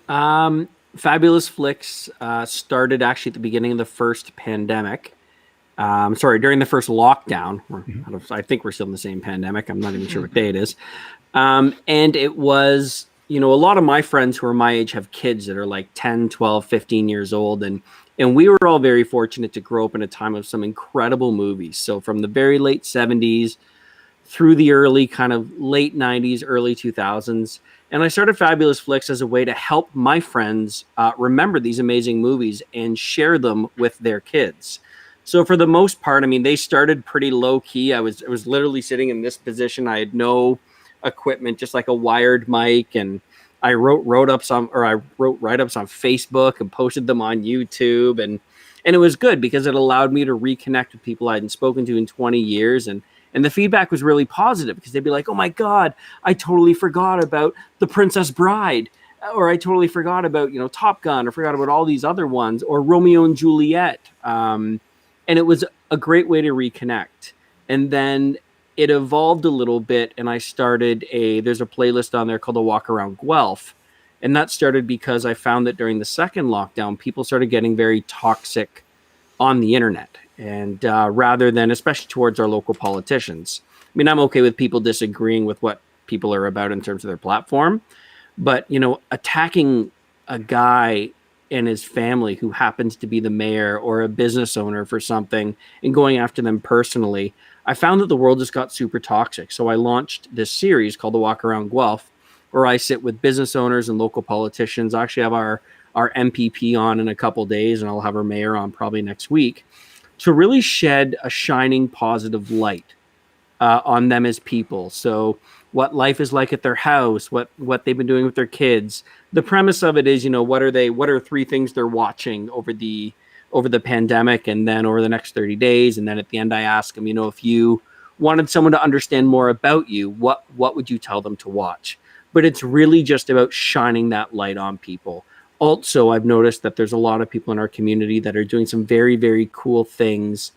Fabulous Flix started actually at the beginning of the first pandemic. During the first lockdown. I think we're still in the same pandemic. I'm not even sure what day it is. And it was, a lot of my friends who are my age have kids that are like 10, 12, 15 years old. And we were all very fortunate to grow up in a time of some incredible movies. So from the very late 70s through the early kind of late 90s, early 2000s. And I started Fabulous Flix as a way to help my friends remember these amazing movies and share them with their kids. So for the most part, they started pretty low key. I was literally sitting in this position. I had no equipment, just like a wired mic, and I wrote write-ups on Facebook and posted them on YouTube, and it was good because it allowed me to reconnect with people I hadn't spoken to in 20 years and And the feedback was really positive because they'd be like, oh my God, I totally forgot about The Princess Bride. Or I totally forgot about, Top Gun, or forgot about all these other ones, or Romeo and Juliet. And it was a great way to reconnect. And then it evolved a little bit, and I started there's a playlist on there called The Walk Around Guelph. And that started because I found that during the second lockdown, people started getting very toxic on the internet. And rather than, especially towards our local politicians. I mean, I'm okay with people disagreeing with what people are about in terms of their platform. But, attacking a guy and his family who happens to be the mayor or a business owner for something and going after them personally, I found that the world just got super toxic. So I launched this series called The Walk Around Guelph, where I sit with business owners and local politicians. I actually have our MPP on in a couple days, and I'll have our mayor on probably next week, to really shed a shining positive light on them as people. So what life is like at their house, what they've been doing with their kids. The premise of it is, what are 3 things they're watching over the pandemic and then over the next 30 days. And then at the end, I ask them, if you wanted someone to understand more about you, what would you tell them to watch? But it's really just about shining that light on people. Also, I've noticed that there's a lot of people in our community that are doing some very, very cool things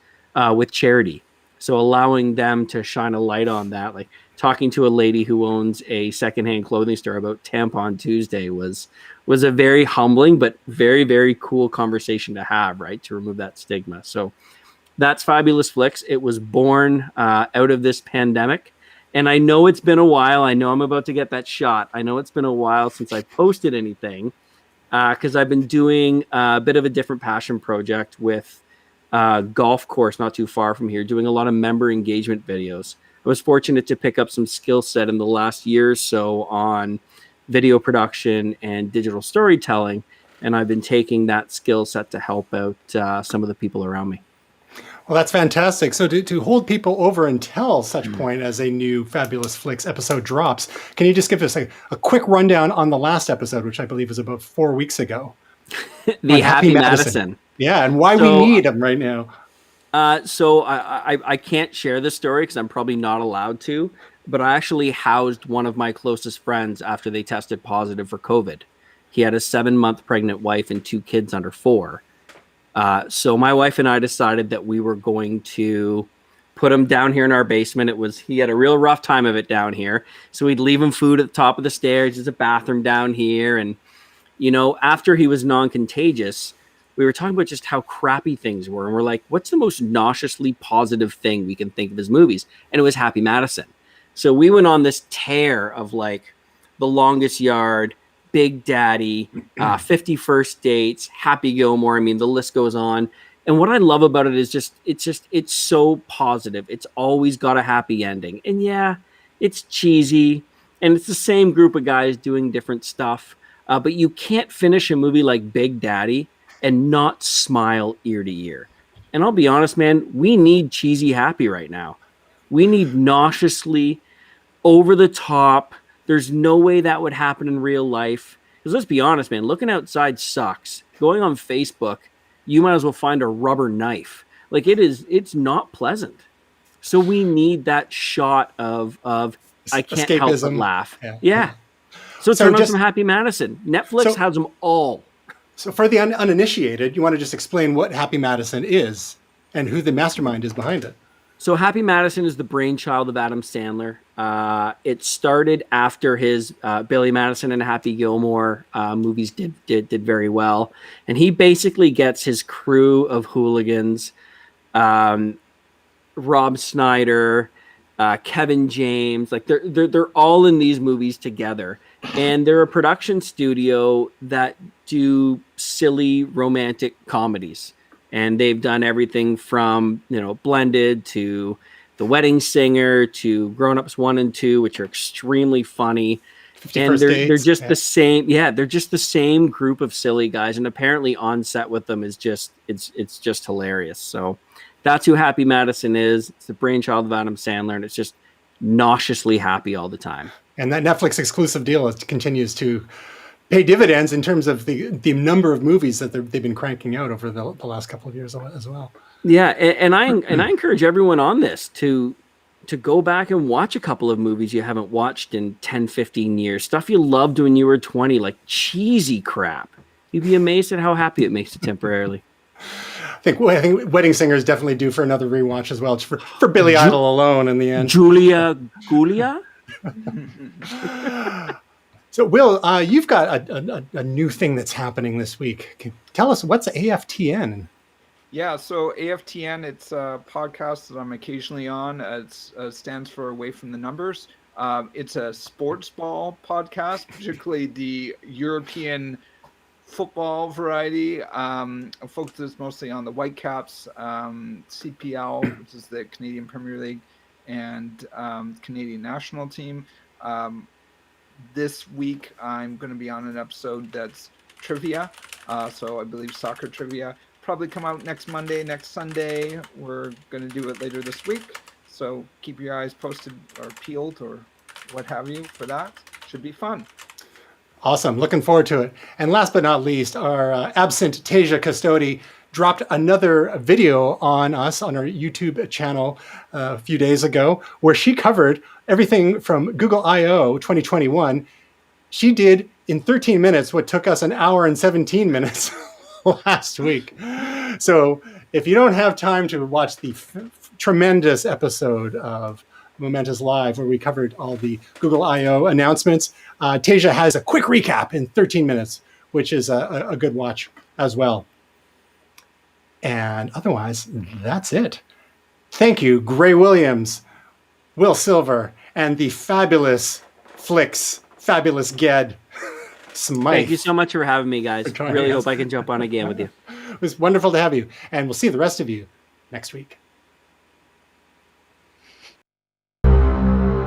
with charity. So allowing them to shine a light on that, like talking to a lady who owns a secondhand clothing store about Tampon Tuesday was a very humbling but very, very cool conversation to have, right? To remove that stigma. So that's Fabulous Flix. It was born out of this pandemic. And I know it's been a while. I know I'm about to get that shot. I know it's been a while since I posted anything because I've been doing a bit of a different passion project with golf course not too far from here, doing a lot of member engagement videos. I was fortunate to pick up some skill set in the last year or so on video production and digital storytelling, and I've been taking that skill set to help out some of the people around me. Well, that's fantastic. So to hold people over until such point as a new Fabulous Flix episode drops, can you just give us a quick rundown on the last episode, which I believe was about 4 weeks ago? The Happy Madison. Yeah, and why we need them right now. So I can't share this story because I'm probably not allowed to, but I actually housed one of my closest friends after they tested positive for COVID. He had a 7-month pregnant wife and 2 kids under 4. So my wife and I decided that we were going to put him down here in our basement. He had a real rough time of it down here. So we'd leave him food at the top of the stairs. There's a bathroom down here. And, after he was non-contagious, we were talking about just how crappy things were. And we're like, what's the most nauseously positive thing we can think of as movies? And it was Happy Madison. So we went on this tear of like The Longest Yard, Big Daddy, 50 First Dates, Happy Gilmore. I mean, the list goes on. And what I love about it is it's so positive. It's always got a happy ending. And yeah, it's cheesy. And it's the same group of guys doing different stuff. But you can't finish a movie like Big Daddy and not smile ear to ear. And I'll be honest, man, we need cheesy happy right now. We need nauseously over the top. There's no way that would happen in real life. Because let's be honest, man, looking outside sucks. Going on Facebook, you might as well find a rubber knife. Like it's not pleasant. So we need that shot of I can't help but laugh. Yeah. So turn on some Happy Madison. Netflix has them all. So for the uninitiated, you want to just explain what Happy Madison is and who the mastermind is behind it. So Happy Madison is the brainchild of Adam Sandler. It started after his Billy Madison and Happy Gilmore movies did very well. And he basically gets his crew of hooligans, Rob Schneider, Kevin James, like they're all in these movies together. And they're a production studio that do silly romantic comedies. And they've done everything from, Blended to The Wedding Singer to Grown Ups 1 and 2, which are extremely funny. And they're just the same. Yeah, they're just the same group of silly guys. And apparently on set with them is just it's just hilarious. So that's who Happy Madison is. It's the brainchild of Adam Sandler, and it's just nauseously happy all the time. And that Netflix exclusive deal continues to pay dividends in terms of the number of movies that they've been cranking out over the last couple of years as well. Yeah, and I encourage everyone on this to to go back and watch a couple of movies you haven't watched in 10, 15 years. Stuff you loved when you were 20, like cheesy crap. You'd be amazed at how happy it makes you temporarily. I think Wedding Singer is definitely due for another rewatch as well. It's for Billy Idol alone in the end. Julia Gulia? So, Will, you've got a new thing that's happening this week. Tell us, what's AFTN? Yeah, so AFTN, it's a podcast that I'm occasionally on. It stands for Away from the Numbers. It's a sports ball podcast, particularly the European football variety. Focuses mostly on the Whitecaps, CPL, which is the Canadian Premier League, and Canadian national team. This week, I'm going to be on an episode that's trivia. So I believe soccer trivia. Probably come out next Monday, next Sunday. We're going to do it later this week. So keep your eyes posted or peeled or what have you for that. Should be fun. Awesome. Looking forward to it. And last but not least, our absent Tasia Custodi dropped another video on us on our YouTube channel a few days ago, where she covered everything from Google I/O 2021. She did in 13 minutes what took us an hour and 17 minutes last week. So if you don't have time to watch the tremendous episode of Momentous Live, where we covered all the Google I/O announcements, Tasia has a quick recap in 13 minutes, which is a good watch as well. And otherwise, that's it. Thank you, Gray Williams, Will Silver, and the fabulous Flix, fabulous Ged Smythe. Thank you so much for having me, guys. Really hope I can jump on again with you. It was wonderful to have you. And we'll see the rest of you next week.